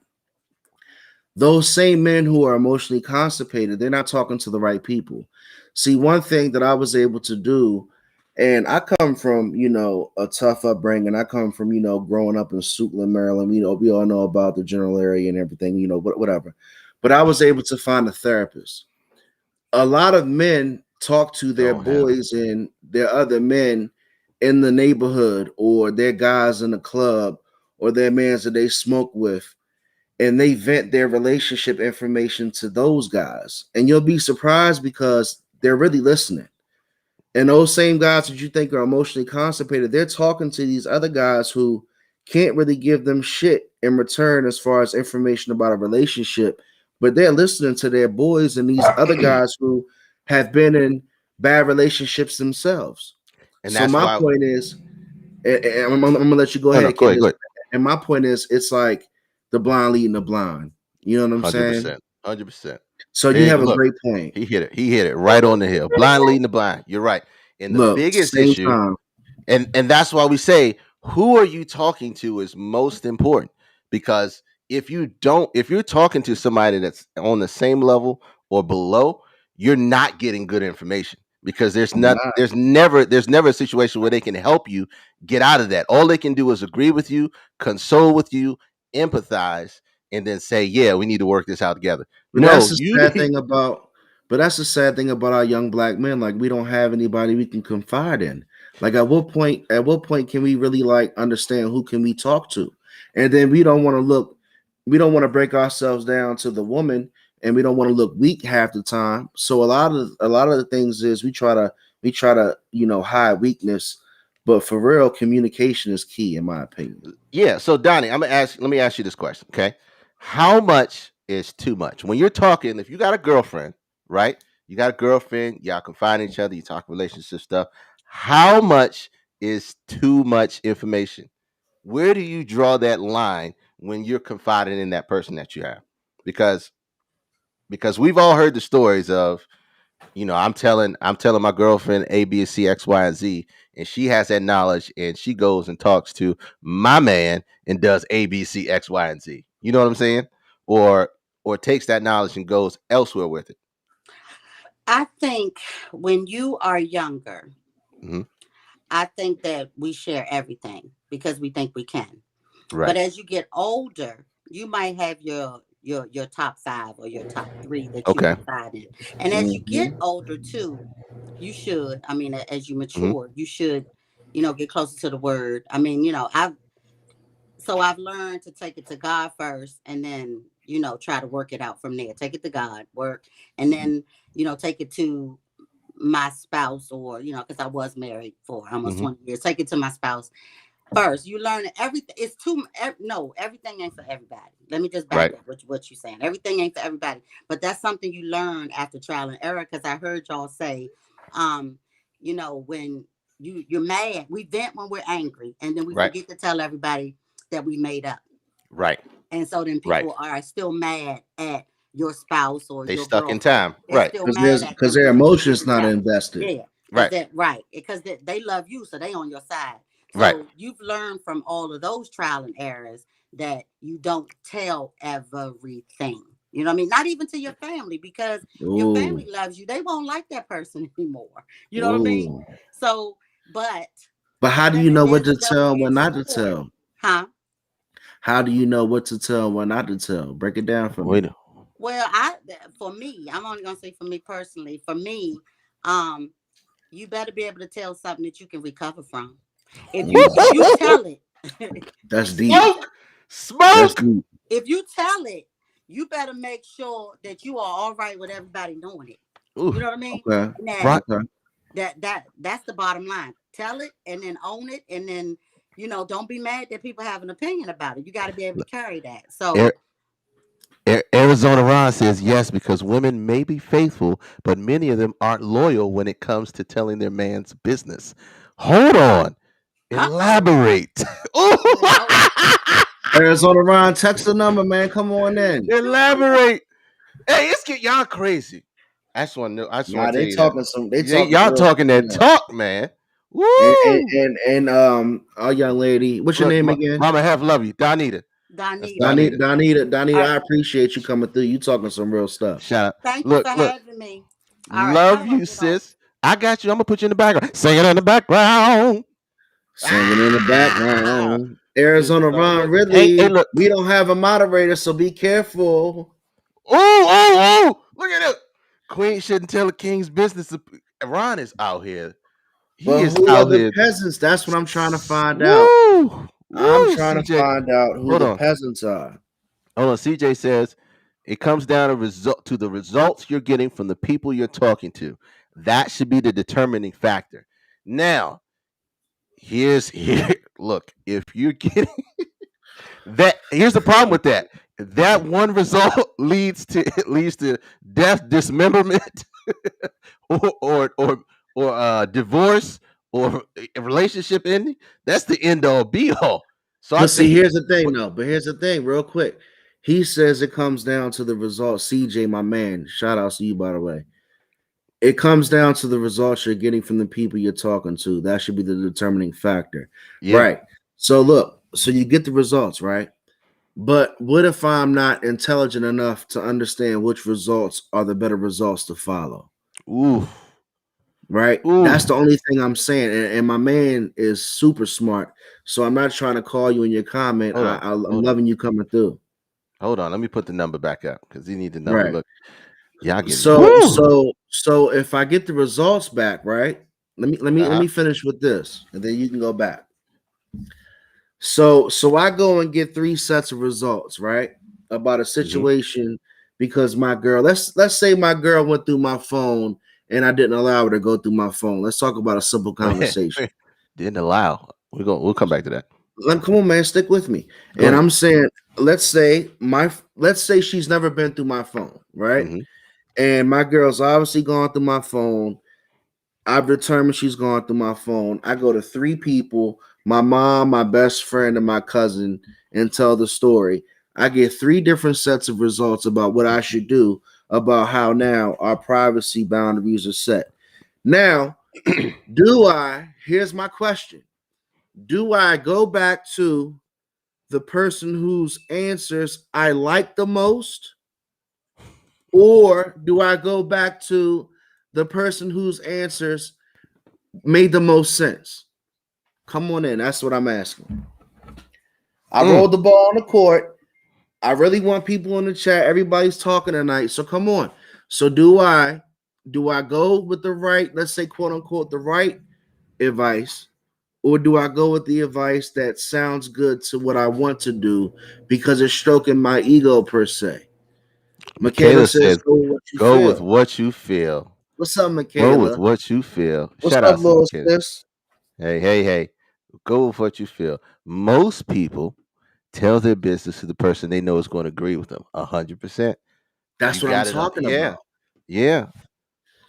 Those same men who are emotionally constipated, they're not talking to the right people. See, one thing that I was able to do, and I come from, a tough upbringing. I come from, growing up in Suitland, Maryland. We all know about the general area and everything, whatever. But I was able to find a therapist. A lot of men talk to their Don't have it. boys and their other men in the neighborhood, or their guys in the club, or their mans that they smoke with, and they vent their relationship information to those guys. And you'll be surprised because they're really listening. And those same guys that you think are emotionally constipated, they're talking to these other guys who can't really give them shit in return as far as information about a relationship, but they're listening to their boys and these other guys who have been in bad relationships themselves. And So that's my why. point is, and I'm gonna let you go No, no, ahead, go Kid. ahead, go ahead. And my point is, it's like the blind leading the blind. You know what I'm saying? 100%. 100%. So you There you have go. a Look, great point. he hit it. He hit it right on the hill. Blind leading the blind. You're right. And the Look, biggest same issue, time. and that's why we say who are you talking to is most important, because if you're talking to somebody that's on the same level or below, you're not getting good information, because You're not. there's never a situation where they can help you get out of that. All they can do is agree with you, console with you, empathize, and then say, yeah, we need to work this out together. But No, that's the you sad need. thing about. But that's the sad thing about our young black men. Like, we don't have anybody we can confide in. Like, at what point? At what point can we really like understand who can we talk to? And then we don't want to look. We don't want to break ourselves down to the woman, and we don't want to look weak half the time. So a lot of the things is we try to hide weakness, but for real, communication is key, in my opinion. Yeah. So Donnie, let me ask you this question. Okay. How much is too much? When you're talking, if you got a girlfriend, right? You got a girlfriend, y'all confide in each other, you talk relationship stuff. How much is too much information? Where do you draw that line when you're confiding in that person that you have? Because we've all heard the stories of, I'm telling my girlfriend A, B, C, X, Y, and Z, and she has that knowledge, and she goes and talks to my man and does A, B, C, X, Y, and Z. You know what I'm saying? Or takes that knowledge and goes elsewhere with it. I think when you are younger, Hmm. I think that we share everything because we think we can. But Right. as you get older, you might have your top five or your top three that you Okay. confide in. And as you get Mhm. older too, you should. I mean, as you Hmm. mature, you should, get closer to the word. I mean, I've learned to take it to God first, and then try to work it out from there. Take it to God, work, and then take it to my spouse, or because I was married for almost Hmm. 20 years. Take it to my spouse first. You learn everything. It's too no, everything ain't for everybody. Let me just back Right. up what you're saying. Everything ain't for everybody, but that's something you learn after trial and error. Because I heard y'all say, um, when you're mad, we vent when we're angry, and then we Right. forget to tell everybody that we made up. Right. And so then Right. people are still mad at your spouse or They your stuck in girlfriend. time. They're Right. still mad at Because them their because you emotions didn't not tell them. invested. Yeah, Right. because they love you, so they on your side. Right. So you've learned from all of those trial and errors that you don't tell everything. You know what I mean? Not even to your family, because your Ooh, family loves you. They won't like that person anymore. You know what I mean? ooh. So, but But how do you then know what there's a to tell and double-edged what not to sword, tell? huh? How do you know what to tell and what not to tell? Break it down for Wait. me. Well, for me, I'm only gonna say for me personally. For me, um, you better be able to tell something that you can recover from. If you tell it, That's if deep. you Smoke. That's Smoke. deep. if you tell it, you better make sure that you are all right with everybody knowing it. Ooh. You know what I mean? Okay. And that Right. Okay. that's the bottom line. Tell it and then own it, and then don't be mad that people have an opinion about it. You got to be able to carry that. So Arizona Ron says yes, because women may be faithful, but many of them aren't loyal when it comes to telling their man's business. Hold on. uh-oh. Elaborate. Wait, hold on. Arizona Ron, text the number, man. Come on in. Elaborate. Hey, it's get y'all crazy. I just want to tell Nah, they you that. talking some. They talking Y'all real. talking that Yeah. talk, man. Woo! Our young lady, what's your Look, name again? Mama half love you, Donita. That's Donita. Donita. Donita, All I right. appreciate you coming through. You talking some real stuff. Shout out. Thank you Look, for look. having me. All right. How Love do I you, get off? sis. I got you. I'm gonna put you in the background. Sing it in the background. Singing in the Ah! background. Good Arizona stuff. Ron Look. Hey, Ridley. look. We don't have a moderator, so be careful. Look at it. Queen shouldn't tell a king's business. Ron is out here. He But is who are out the here. peasants? That's what I'm trying to find out. Woo! I'm Woo! trying to CJ. find out who Hold the on. peasants are. Hold on. CJ says it comes down to the results you're getting from the people you're talking to. That should be the determining factor. Now, here. Look, if you're getting that, here's the problem with that. That one result leads to death, dismemberment, or divorce, or a relationship ending. That's the end all be all. So I But see, think, here's the thing, though. But here's the thing, real quick. He says it comes down to the result. CJ, my man, shout out to you, by the way. It comes down to the results you're getting from the people you're talking to. That should be the determining factor. yeah. Right. So look, so you get the results, right? But what if I'm not intelligent enough to understand which results are the better results to follow? Ooh, Right? That's ooh. the only thing I'm saying. And my man is super smart. So I'm not trying to call you in your comment. Hold on, I'm hold on, loving you coming through. hold on. Let me put the number back up because you need the number. Right. Look, y'all getting So woo. so so if I get the results back, right? Let Uh-huh. me finish with this, and then you can go back. So I go and get three sets of results, right? About a Hmm. situation because my girl, let's say my girl went through my phone and I didn't allow her to go through my phone. Let's talk about a simple Wait, conversation. wait. Didn't allow. We'll come back to that. Come on, man, stick with me. Go And ahead. I'm saying, let's say she's never been through my phone, right? Hmm. And my girl's obviously gone through my phone. I've determined she's gone through my phone. I go to three people, my mom, my best friend, and my cousin, and tell the story. I get three different sets of results about what I should do about how now our privacy boundaries are set. Now, here's my question. Do I go back to the person whose answers I like the most? Or do I go back to the person whose answers made the most sense? Come on in. That's what I'm asking. I Mm. rolled the ball on the court. I really want people in the chat. Everybody's talking tonight. So come on. So do I go with the right, let's say quote unquote the right advice, or do I go with the advice that sounds good to what I want to do because it's stroking my ego per se? Michaela Michaela says, says, go with what you "Go with feel. what you feel. What's up, Go with Michaela? what you feel." What's Shout up, out to little Michaela. sis? Hey. Go with what you feel. Most people tell their business to the person they know is going to agree with them. 100%. You That's what I'm got it. talking Yeah, about. yeah.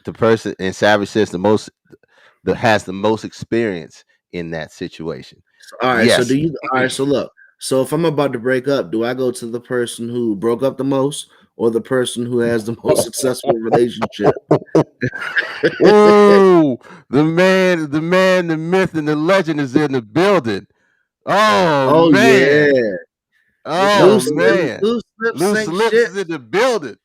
The person, and Savage says that has the most experience in that situation. All right. So Yes. do you? All right. So look. So if I'm about to break up, do I go to the person who broke up the most, or the person who has the most successful relationship? Oh, the myth, and the legend is in the building. Oh Oh man. yeah, What's up, Oh man. loose lips Loose sink lips is ships. in the building.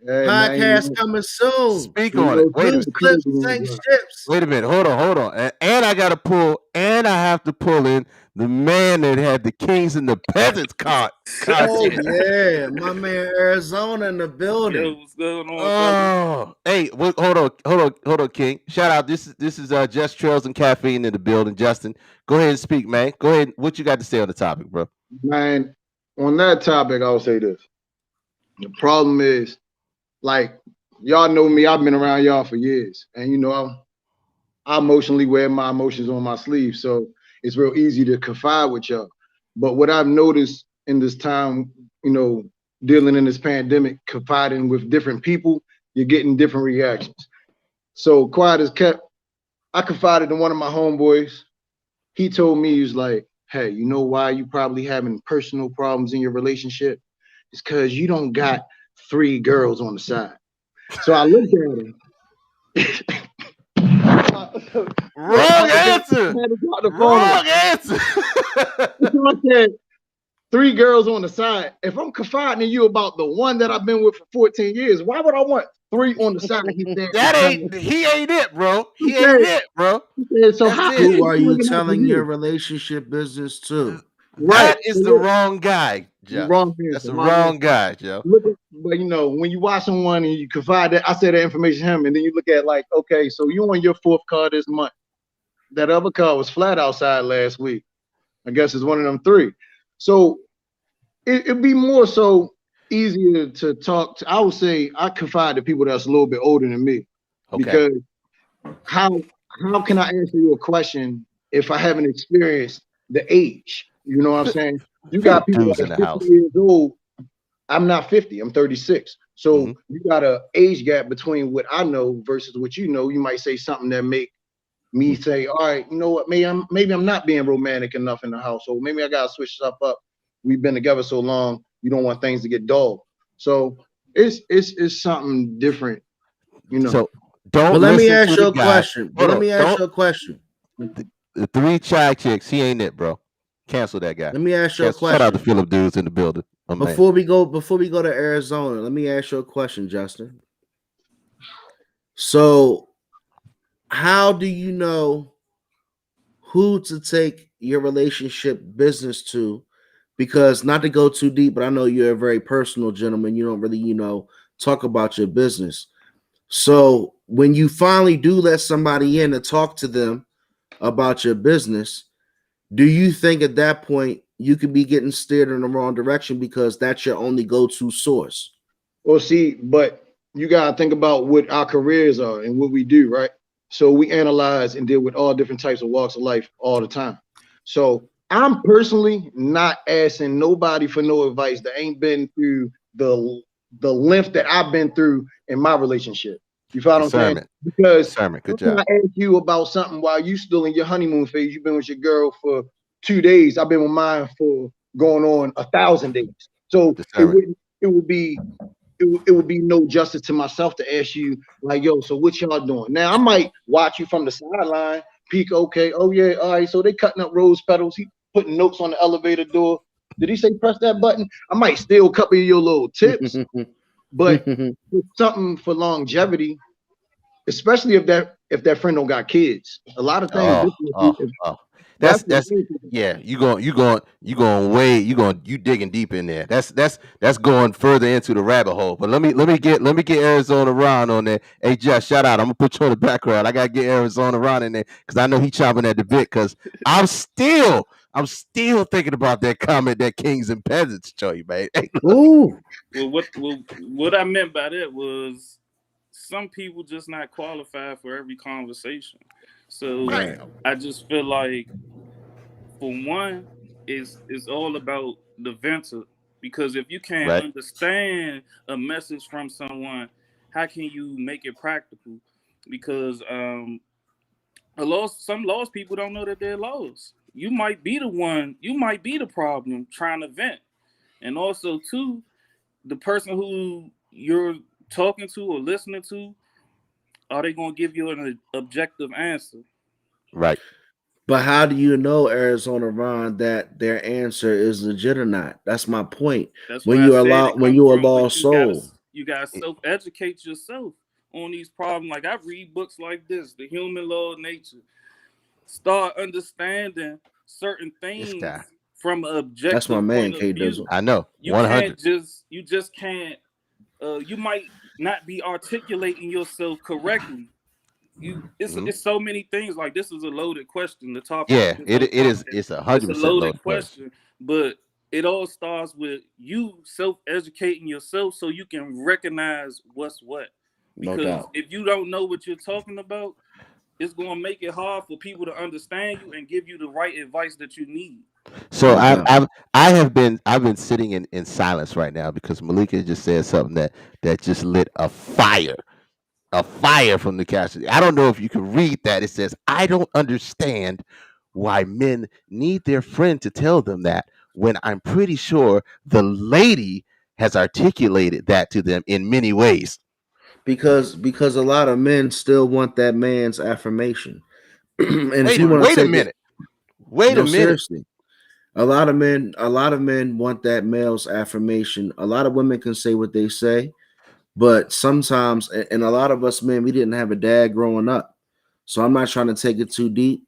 hey man? Podcast coming soon. Speak You on it. know, Wait a Loose minute. the lips closing room sink time. ships. Wait a minute. Hold on. And I gotta pull, and I have to pull in the man that had the Kings and the Peasants Oh content. yeah, my man Arizona in the Yo, building. what's going on, fellas? Oh, hey, hold on, King. Shout out. This is Just Trails and Caffeine in the building. Justin, go ahead and speak, man. Go ahead. What you got to say on the topic, bro? Man, on that topic, I'll say this. The problem is, like, y'all know me, I've been around y'all for years. And you know, I emotionally wear my emotions on my sleeve. So it's real easy to confide with y'all. But what I've noticed in this time, you know, dealing in this pandemic, confiding with different people, you're getting different reactions. So quiet as kept, I confided in one of my homeboys. He told me, he was like, hey, you know why you probably having personal problems in your relationship? It's because you don't got three girls on the side. So I looked at him. Wrong answer. I had to drop the phone. Wrong answer. So I said 3 girls on the side. If I'm confiding in you about the one that I've been with for 14 years, why would I want 3 on the side? He said, He ain't it, bro. He said- ain't it, bro. he said, so That's how it. Who are you looking out for telling you? your relationship business to? Right. That is the wrong guy, Jeff. Wrong That's answer. the wrong guy, Joe. Look at, but you know, when you watch someone and you confide that, I say that information to him, and then you look at like, okay, so you on your 4th car this month. That other car was flat outside last week. I guess it's one of them 3. So it'd be more so easier to talk to. I would say I confide to people that's a little bit older than me. Okay. Because how can I answer you a question if I haven't experienced the age? You know what I'm saying? You got people Dudes that's in the 50 house. years old. I'm not 50, I'm 36. So you got an age gap between what I know versus what you know. You might say something that make me say, all right, you know what, maybe I'm not being romantic enough in the household. Maybe I gotta switch stuff up. We've been together so long, you don't want things to get dull. So it's something different, you know. So don't But let me listen ask to you the a guy. question. But Hold let on. me ask you a question. The 3 shy chicks, he ain't it, bro. Cancel that guy. Let me ask you a Shout out to question. Philip dudes in the building. Before we go to Arizona, let me ask you a question, Justin. So, how do you know who to take your relationship business to? Because not to go too deep, but I know you're a very personal gentleman. You don't really, talk about your business. So when you finally do let somebody in to talk to them about your business, do you think at that point you could be getting steered in the wrong direction because that's your only go-to source? Well, see, but you gotta think about what our careers are and what we do, right? So we analyze and deal with all different types of walks of life all the time. So I'm personally not asking nobody for no advice that ain't been through the length that I've been through in my relationship. You follow what I'm saying? Because Good when job. I ask you about something while you still in your honeymoon phase, you've been with your girl for 2 days. I've been with mine for going on 1,000 days. So it would be no justice to myself to ask you like, yo, so what y'all doing? Now I might watch you from the sideline, peek, okay, oh yeah, all right, so they cutting up rose petals, he putting notes on the elevator door. Did he say press that button? I might steal a couple of your little tips, but something for longevity, especially if that friend don't got kids. A lot of things. That's yeah. You digging deep in there. That's going further into the rabbit hole. But let me get Arizona Ron on there. Hey Jeff, shout out. I'm gonna put you on the background. I gotta get Arizona Ron in there because I know he chomping at the bit. Because I'm still thinking about that comment that Kings and Peasants show you, man. Hey, ooh. Well, what I meant by that was some people just not qualified for every conversation. So I just feel like, for one, it's all about the venter. Because if you can't understand a message from someone, how can you make it practical? Because some lost people don't know that they're lost. You might be the one, you might be the problem trying to vent. And also, too, the person who you're talking to or listening to, are they going to give you an objective answer? Right. But how do you know, Arizona Ron, that their answer is legit or not? That's my point. That's when why you're a from, lost soul, you gotta self-educate yourself on these problems. Like, I read books like this, The Human Law of Nature. Start understanding certain things from an objective that's my man, point of view. Dizzle. I know. You 100. You just can't. You might not be articulating yourself correctly. It's so many things. Like, this is a loaded question. The topic. Yeah, it is. It's 100% loaded question, but it all starts with you self-educating yourself so you can recognize what's what. Because if you don't know what you're talking about, it's going to make it hard for people to understand you and give you the right advice that you need. So I've been sitting in silence right now because Malika just said something that just lit a fire from the castle. I don't know if you can read that. It says, I don't understand why men need their friend to tell them that when I'm pretty sure the lady has articulated that to them in many ways. because a lot of men still want that man's affirmation. And if you want to Wait a take it, minute. Wait a no, minute. seriously, a lot of men want that male's affirmation. A lot of women can say what they say, but sometimes, and a lot of us men, we didn't have a dad growing up, so I'm not trying to take it too deep.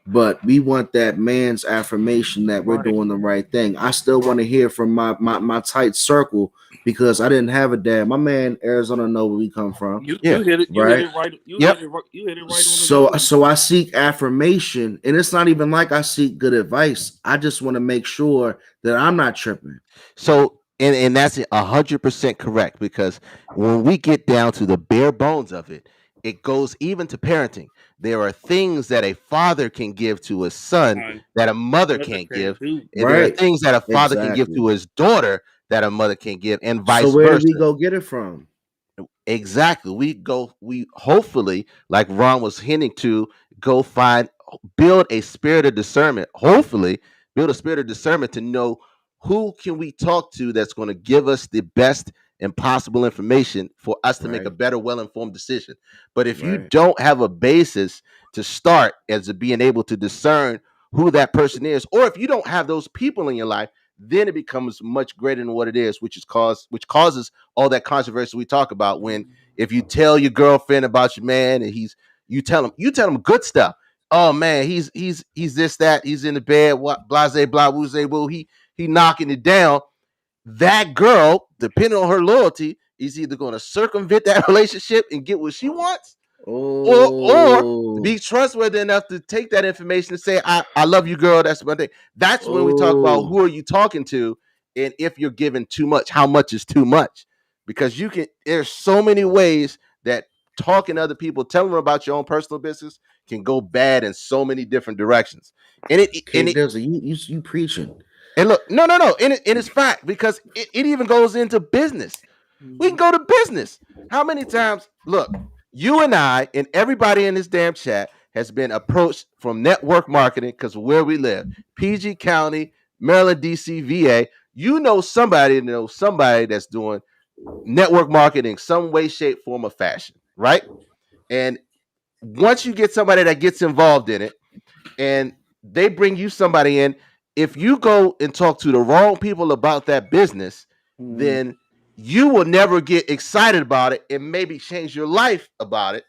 But we want that man's affirmation that we're doing the right thing. I still want to hear from my tight circle because I didn't have a dad. My man Arizona know where we come from, You Yeah. hit it. You hit right? it right. You Yep. hit it right. You hit it right on the So nose. so I seek affirmation, and it's not even like I seek good advice. I just want to make sure that I'm not tripping. So and that's 100% correct because when we get down to the bare bones of it, it goes even to parenting. There are things that a father can give to a son Fine. that a mother Mother can't can't give. do. And there are Right. things that a father can give Exactly. to his daughter that a mother can't give, and So vice where did we versa. go get it from? Exactly. We hopefully, like Ron was hinting to, go find, build a spirit of discernment. Hopefully, build a spirit of discernment to know who can we talk to that's going to give us the best and possible information for us to make a Right. better, well-informed decision. But if you Right. don't have a basis to start as to being able to discern who that person is, or if you don't have those people in your life, then it becomes much greater than what it is, which causes all that controversy we talk about. When if you tell your girlfriend about your man and you tell him good stuff. Oh man, he's this, that, he's in the bed, what, blase blah wooze woo, he knocking it down. That girl, depending on her loyalty, is either going to circumvent that relationship and get what she wants, or Oh. be trustworthy enough to take that information and say, I love you, girl. That's one thing. That's when we talk about Oh. who are you talking to, and if you're giving too much, how much is too much? Because there's so many ways that talking to other people, telling them about your own personal business can go bad in so many different directions. And K Dizzle, you preaching. and look, no, and it's fact because it even goes into business. We can go to business. How many times, look, you and I and everybody in this damn chat has been approached from network marketing because of where we live, PG County, Maryland, DC, VA. You know somebody that's doing network marketing some way, shape, form, or fashion, right? And once you get somebody that gets involved in it, and they bring you somebody in, if you go and talk to the wrong people about that business, then you will never get excited about it and maybe change your life about it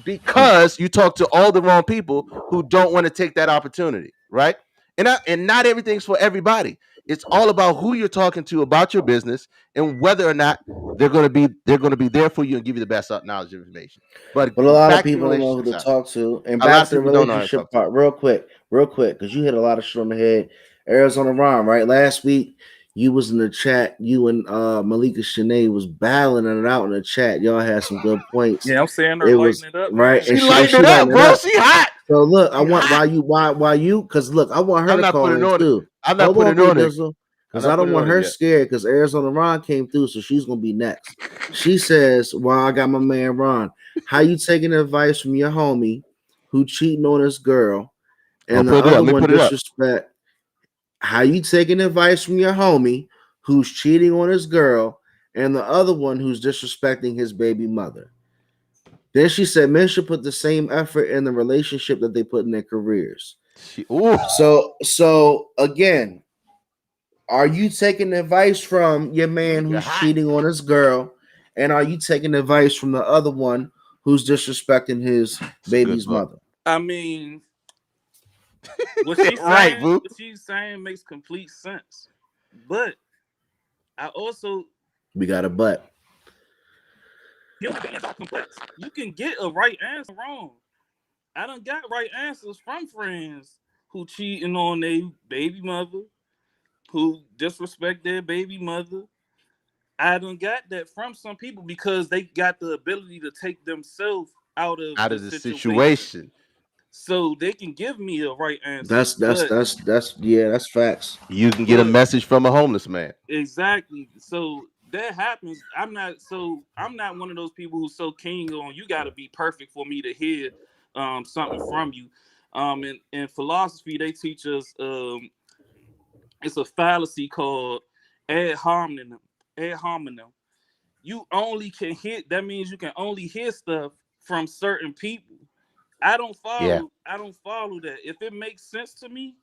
because you talk to all the wrong people who don't want to take that opportunity, right? And not everything's for everybody. It's all about who you're talking to about your business and whether or not they're going to be there for you and give you the best knowledge and information. But But a lot of back to the people don't know who relationship to side, talk to. And a lot back of to the people don't know how to relationship talk to. part, real quick, because you hit a lot of shit on the head. Arizona Ron, right? Last week you was in the chat. You and Malika Shanae was battling it out in the chat. Y'all had some good points. Yeah, I'm saying her It lighting was it up, right, man. and She she lighting it up, lighting it bro. up. She hot. So look, I She want hot. why you because look, I want her I'm to not call putting in on it. too. I'm not Hold on, putting B on it. Dizzle, I'm because not I don't putting want on it her yet. scared. Because Arizona Ron came through, so she's gonna be next. She says, "Well, I got my man Ron. How you taking advice from your homie who cheating on his girl, Oh, and the put it up. other Let me one put it up. disrespect? How you taking advice from your homie who's cheating on his girl, and the other one who's disrespecting his baby mother?" Then she said, "Men should put the same effort in the relationship that they put in their careers." Ooh. So again, are you taking advice from your man You're who's hot. cheating on his girl, and are you taking advice from the other one who's disrespecting his It's a good baby's book. mother? I mean, Right, boo. what she's saying makes complete sense. But I also We got a butt. human beings are complex. You can get a right answer wrong. I done got right answers from friends who cheating on their baby mother, who disrespect their baby mother. I done got that from some people because they got the ability to take themselves out of Out the of the situation. situation. So they can give me a right answer. That's yeah, that's facts. You can get a But message from a homeless man. exactly. So that happens. I'm not one of those people who's so keen on you gotta be perfect for me to hear something from you. In philosophy they teach us it's a fallacy called ad hominem. Ad hominem. you only can hit. That means you can only hear stuff from certain people. I don't Yeah. follow. I don't follow that. If it makes sense to me,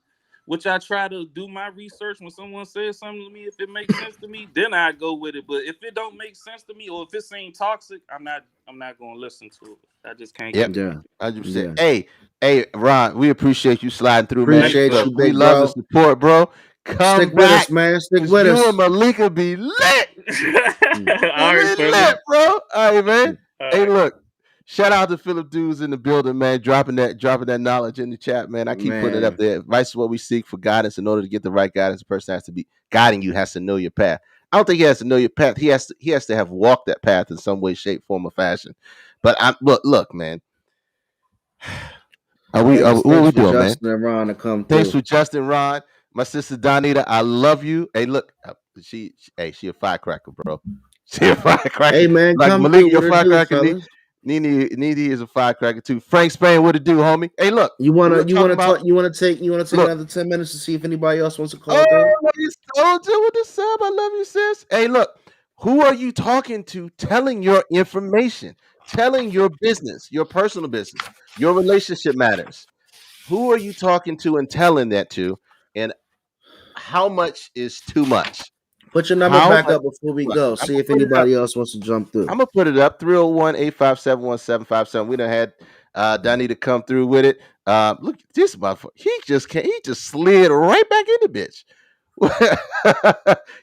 which I try to do my research when someone says something to me. If it makes sense to me, then I go with it. But if it don't make sense to me, or if it seems toxic, I'm not. I'm not gonna listen to it. I just can't Yep. get Yeah. behind it. 100%. Yeah. Hey, Ron, we appreciate you sliding through, man. Thanks, Appreciate brother. you, Look, we big love the bro. support, bro. Stick Come with us, back, man. Stick cause with you us. and Malika be lit. Mm. All We'll right, be family. lit, bro. All right, man. All Hey, right. look. Shout out to Philip Dudes in the building, man. Dropping that knowledge in the chat, man. I keep putting it up Man. there. Advice is what we seek for guidance. In order to get the right guidance, the person has to be guiding you, has to know your path. I don't think he has to know your path. He has to have walked that path in some way, shape, form, or fashion. But look, man. Thanks, What are thanks we for doing, man? Justin and Ron to come Thanks through. for Justin, Ron. My sister Donita, I love you. Hey, look, she a firecracker, bro. She a firecracker. Hey man, Like come Malika, through. you're a What it do, firecracker. fellas? Nene is a firecracker too. Frank Spain, what it do, homie? Hey, look, You we wanna were you talking wanna about. talk? You wanna take Look, another 10 minutes to see if anybody else wants to call through? oh, you soldier with the sub. I love you, sis. Hey, look, who are you talking to? Telling your information, telling your business, your personal business, your relationship matters. Who are you talking to and telling that to? And how much is too much? Put your number How back much up before is we too much? go. I'm See gonna if put it up. anybody else wants to jump through. I'm gonna put it up. 301-857-1757. We done had Donnie to come through with it. Look, this motherfucker. He just slid right back in the bitch.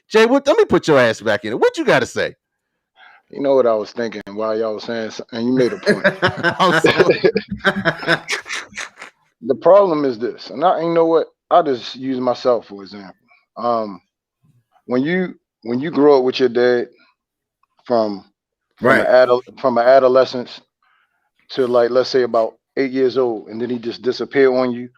Jay, let me put your ass back in it. What you gotta say? You know what I was thinking while y'all was saying, and you made a point. I'm so The problem is this, and you know what? I'll just use myself for example. Um, when you grow up with your dad from Right. from an adolescence to like let's say about 8 years old, and then he just disappeared on you.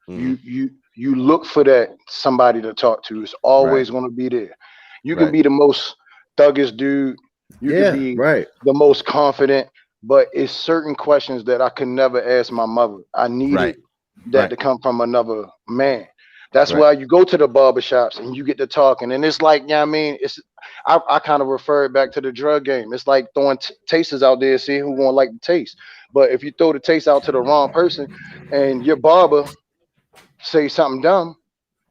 Mhm. You look for that somebody to talk to. It's Right, always going to be there. You can right, be the most thuggish dude. You could Yeah. be Right. the most confident, but it's certain questions that I could never ask my mother. I right, needed that right, to come from another man. That's right. why you go to the barber shops and you get to talking, and it's like, yeah, I mean, I kind of refer it back to the drug game. It's like throwing tasters out there, see who won't like the taste. But if you throw the taste out to the wrong person, and your barber say something dumb,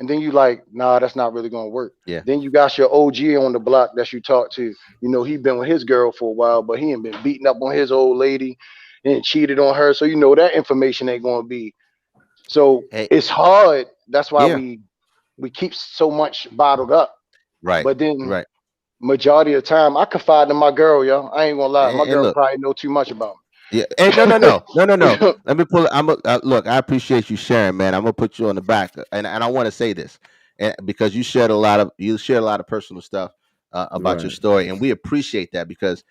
and then you like, nah, that's not really gonna work. Yeah. Then you got your OG on the block that you talk to. You know, he been with his girl for a while, but he ain't been beating up on his old lady and cheated on her. So you know that information ain't gonna be. So Hey, it's hard. That's why yeah. we keep so much bottled up. Right, But then right. majority of the time, I confide in my girl, yo. I ain't gonna lie. My And girl look. probably know too much about Yeah. Hey, no, no, me. no, no, no, no. Let me pull it. Look. I appreciate you sharing, man. I'm gonna put you on the back, and I want to say this, and because you shared a lot of personal stuff about your Right. story, and we appreciate that because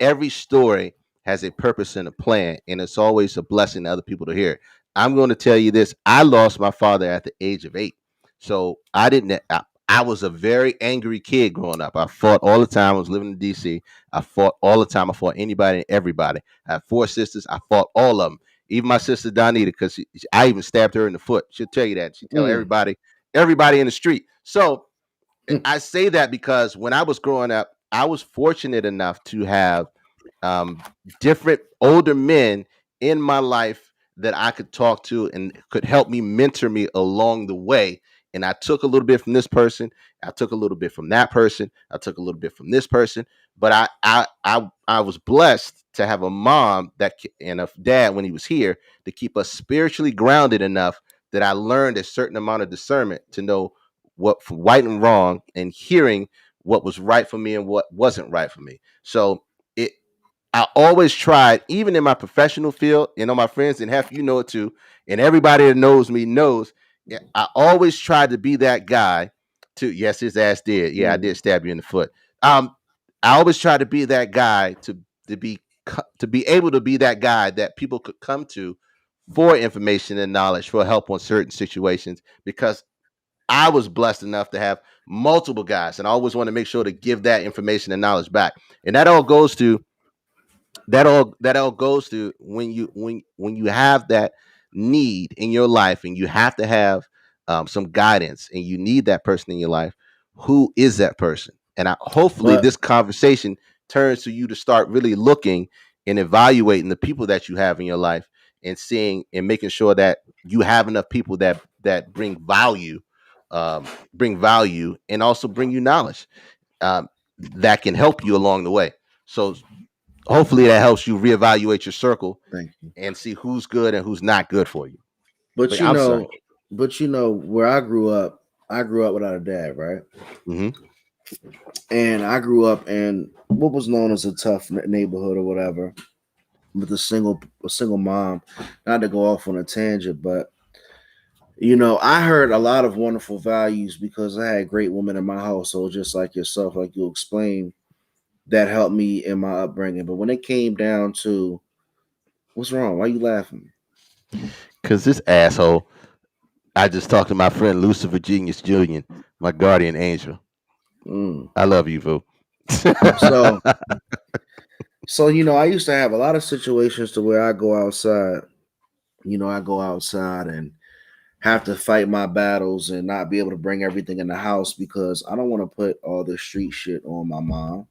every story has a purpose and a plan, and it's always a blessing to other people to hear it. I'm going to tell you this: I lost my father at the age of 8, so I didn't. I was a very angry kid growing up. I fought all the time. I was living in D.C. I fought all the time. I fought anybody and everybody. I had 4 sisters. I fought all of them, even my sister Donita, because I even stabbed her in the foot. She'll tell you that. She tell Mm. everybody in the street. So Mm. I say that because when I was growing up, I was fortunate enough to have um, different older men in my life that I could talk to and could help me mentor me along the way. And I took a little bit from this person, I took a little bit from that person, I took a little bit from this person. But I was blessed to have a mom and a dad when he was here to keep us spiritually grounded enough that I learned a certain amount of discernment to know what from right and wrong, and hearing what was right for me and what wasn't right for me. So it I always tried, even in my professional field, my friends, and half you know it too, and everybody that knows me knows, I always tried to be that guy to, yes, his ass did. Yeah, I Mm. did stab you in the foot. Um, I always tried to be that guy to be to be able to be that guy that people could come to for information and knowledge for help on certain situations because I was blessed enough to have multiple guys, and I always want to make sure to give that information and knowledge back. And that all goes to when you have that need in your life, and you have to have some guidance, and you need that person in your life. Who is that person? And hopefully But this conversation turns to you to start really looking and evaluating the people that you have in your life and seeing and making sure that you have enough people that bring value and also bring you knowledge that can help you along the way. So hopefully that helps you reevaluate your circle Thank you. and see who's good and who's not good for you. But I'm sorry. where I grew up without a dad, right? Hmm. And I grew up in what was known as a tough neighborhood or whatever, with a single mom. Not to go off on a tangent, but I heard a lot of wonderful values because I had great women in my household, just like yourself, like you explained, that helped me in my upbringing. But when it came down to what's wrong, why you laughing? Because this asshole, I just talked to my friend Lucifer Genius Julian, my guardian angel. Mm. I love you, Vu. So, I used to have a lot of situations to where I go outside. I go outside and have to fight my battles and not be able to bring everything in the house because I don't want to put all the street shit on my mom.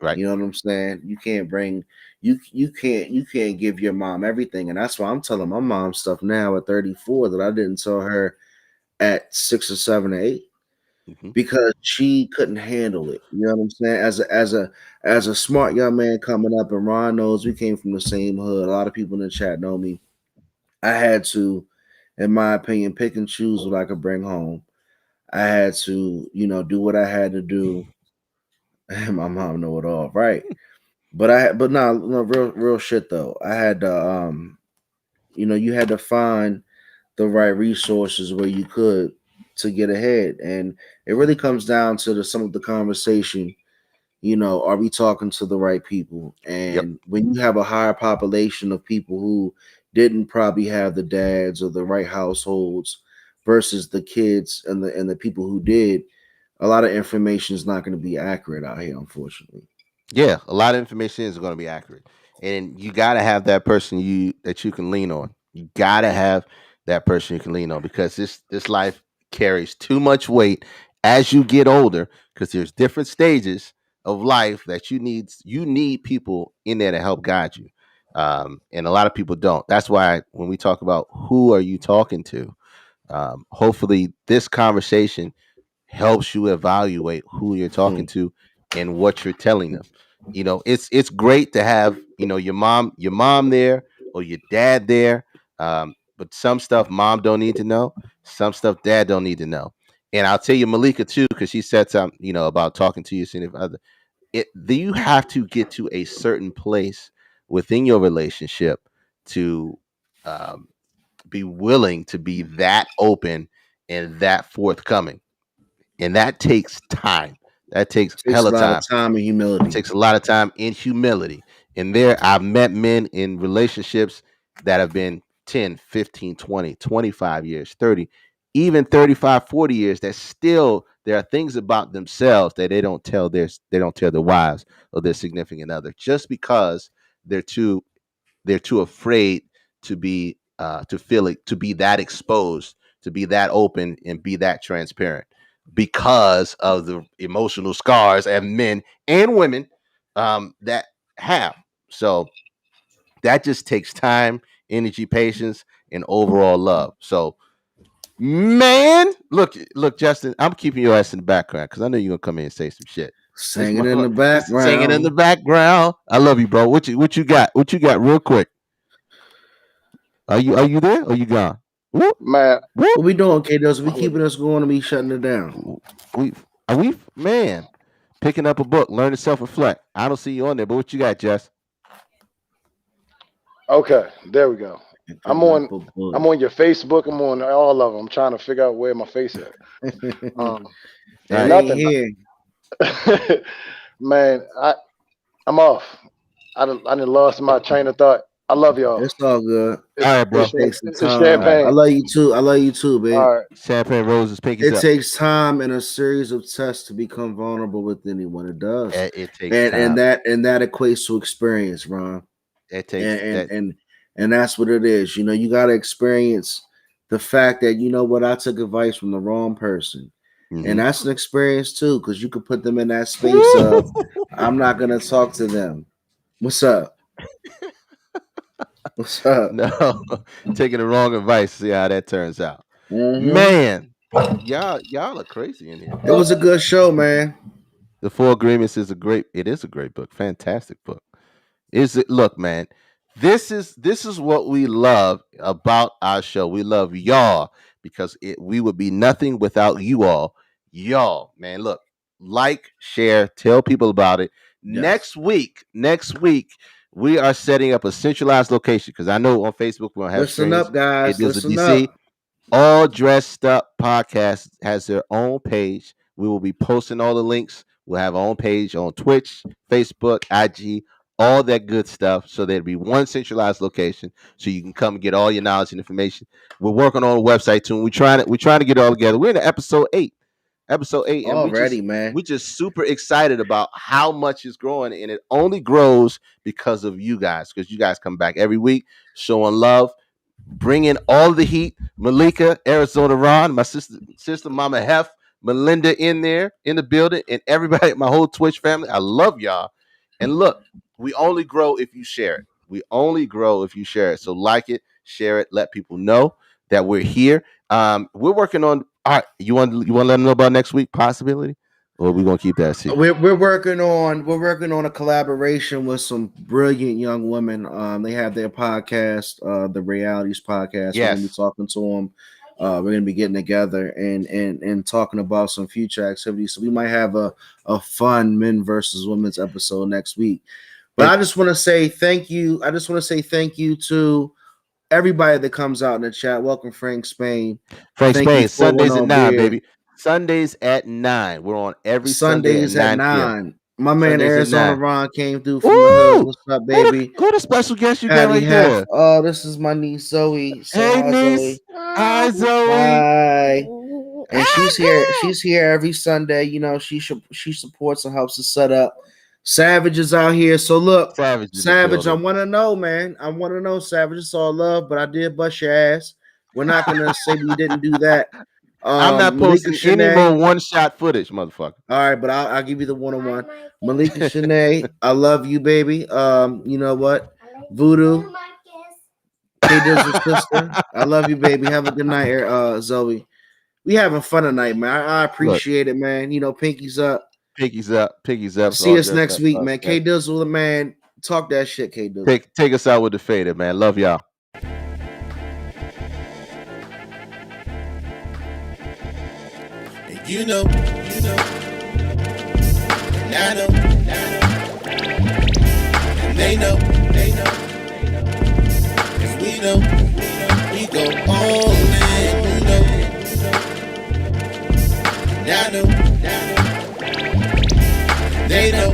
Right. You know what I'm saying? You can't bring you can't give your mom everything. And that's why I'm telling my mom stuff now at 34 that I didn't tell her at 6 or 7 or 8 Hmm. because she couldn't handle it. You know what I'm saying? As a smart young man coming up, and Ron knows we came from the same hood. A lot of people in the chat know me. I had to, in my opinion, pick and choose what I could bring home. I had to, do what I had to do. And my mom know it all, right? But no, real shit though. I had to, you had to find the right resources where you could to get ahead, and it really comes down to some of the conversation. Are we talking to the right people? Yep. And when you have a higher population of people who didn't probably have the dads or the right households versus the kids and the people who did, a lot of information is not going to be accurate out here, unfortunately. Yeah, a lot of information is going to be accurate, and you got to have that person that you can lean on. You got to have that person you can lean on because this life carries too much weight as you get older because there's different stages of life that you need people in there to help guide you, and a lot of people don't. That's why when we talk about who are you talking to, hopefully this conversation helps you evaluate who you're talking Hmm. to and what you're telling them. It's great to have your mom there or your dad there, but some stuff mom don't need to know, some stuff dad don't need to know. And I'll tell you Malika too, because she said something about talking to your significant other. You have to get to a certain place within your relationship to um, be willing to be that open and that forthcoming, and that takes time. That takes Takes a hella lot of time. time and It humility. takes a lot of time and humility. And there, I've met men in relationships that have been 10, 15, 20, 25 years, 30, even 35, 40 years that still there are things about themselves that they don't tell their wives or their significant other just because they're too they're too afraid to feel it, to be that exposed, to be that open and be that transparent because of the emotional scars and men and women that have. So that just takes time, energy, patience, and overall love. So man, look, Justin, I'm keeping your ass in the background because I know you're gonna come in and say some shit. This Singing in the motherfucker is singing in the background. background. I love you, bro. What you got? What you got, real quick? Are you there? Or you gone? Whoop, Man, whoop. What we doing, K-Dubs? We keeping us going, or we shutting it down? We are we man picking up a book, learn to self reflect. I don't see you on there, but what you got, Jess? okay, there we go. I'm Picking on up a book. I'm on your Facebook. I'm on all of them. I'm trying to figure out where my face at. Um, All It right, ain't nothing. here. Man, I'm off. I done lost my train of thought. I love y'all. It's all good. all It's right, It bro. takes some it's All time. right, I champagne. love you too. I love you too, babe. All right. champagne roses, pinkies It up. takes time and a series of tests to become vulnerable with anyone. It does, It takes and time. that equates to experience, Ron. It And takes and that. and and that's what it is. You got to experience the fact that what I took advice from the wrong person. And that's an experience too, because you could put them in that space of, I'm not gonna talk to them. What's up? What's up? No, taking the wrong advice. See how that turns out. Mm-hmm. Man, y'all are crazy in here. It was a good show, man. The Four Agreements is a great book, fantastic book. Is it? Look, man, this is what we love about our show. We love y'all because we would be nothing without you all. Y'all, man, look, like, share, tell people about it. Yes. Next week, we are setting up a centralized location because I know on Facebook we're gonna have Listen streams. up, guys. There's a Listen DC. up. All Dressed Up Podcast has their own page. We will be posting all the links. We'll have our own page on Twitch, Facebook, IG, all that good stuff. So there'll be one centralized location so you can come and get all your knowledge and information. We're working on a website too. And we're trying to get it all together. We're in episode 8. Episode 8, and Already, man. we're just super excited about how much is growing, and it only grows because of you guys, because you guys come back every week showing love, bringing all the heat. Malika, Arizona Ron, my sister Mama Hef, Melinda in there in the building, and everybody, my whole Twitch family. I love y'all. And look, we only grow if you share it. We only grow if you share it. So like it, share it, let people know that we're here. We're working on. All right, you want to let them know about next week possibility, or we gonna keep that a secret? We're working on a collaboration with some brilliant young women. They have their podcast, the Realities Podcast. Yes. We're gonna be talking to them. We're gonna be getting together and talking about some future activities. So we might have a fun men versus women's episode next week. But I just want to say thank you. I just want to say thank you to everybody that comes out in the chat. Welcome, Frank Spain. Frank Spain, Sundays at 9, baby. Sundays at 9. We're on every Sundays Sunday at 9. PM. My man Sundays at Arizona 9. Ron came through from the hood. What's up, baby? Who the special guest you got Patty right Hef. there? Oh, this is my niece Zoe. Hey, hi, niece. Zoe. Hi, Zoe. Hi. And she's here. She's here every Sunday. You know, she supports and helps us set up. Savage is out here. So look, Savage, I want to know, man. I want to know, Savage. It's all love, but I did bust your ass. We're not gonna say we didn't do that. I'm not posting any more one-shot footage, motherfucker. All right, but I'll give you the one-on-one. Malika Shanae, I love you, baby. You know what? Voodoo. Hey, Dizzle's sister. I love you, baby. Have a good night, Zoe. We having fun tonight, man. I appreciate it, man. You know, pinkies up. Pinkies up. See us next week, man. K Dizzle, man. Talk that shit, K Dizzle. Take us out with the fader, man. Love y'all. You know, and I know, and they know, cause we know, we go all in, you know, and I know, they know.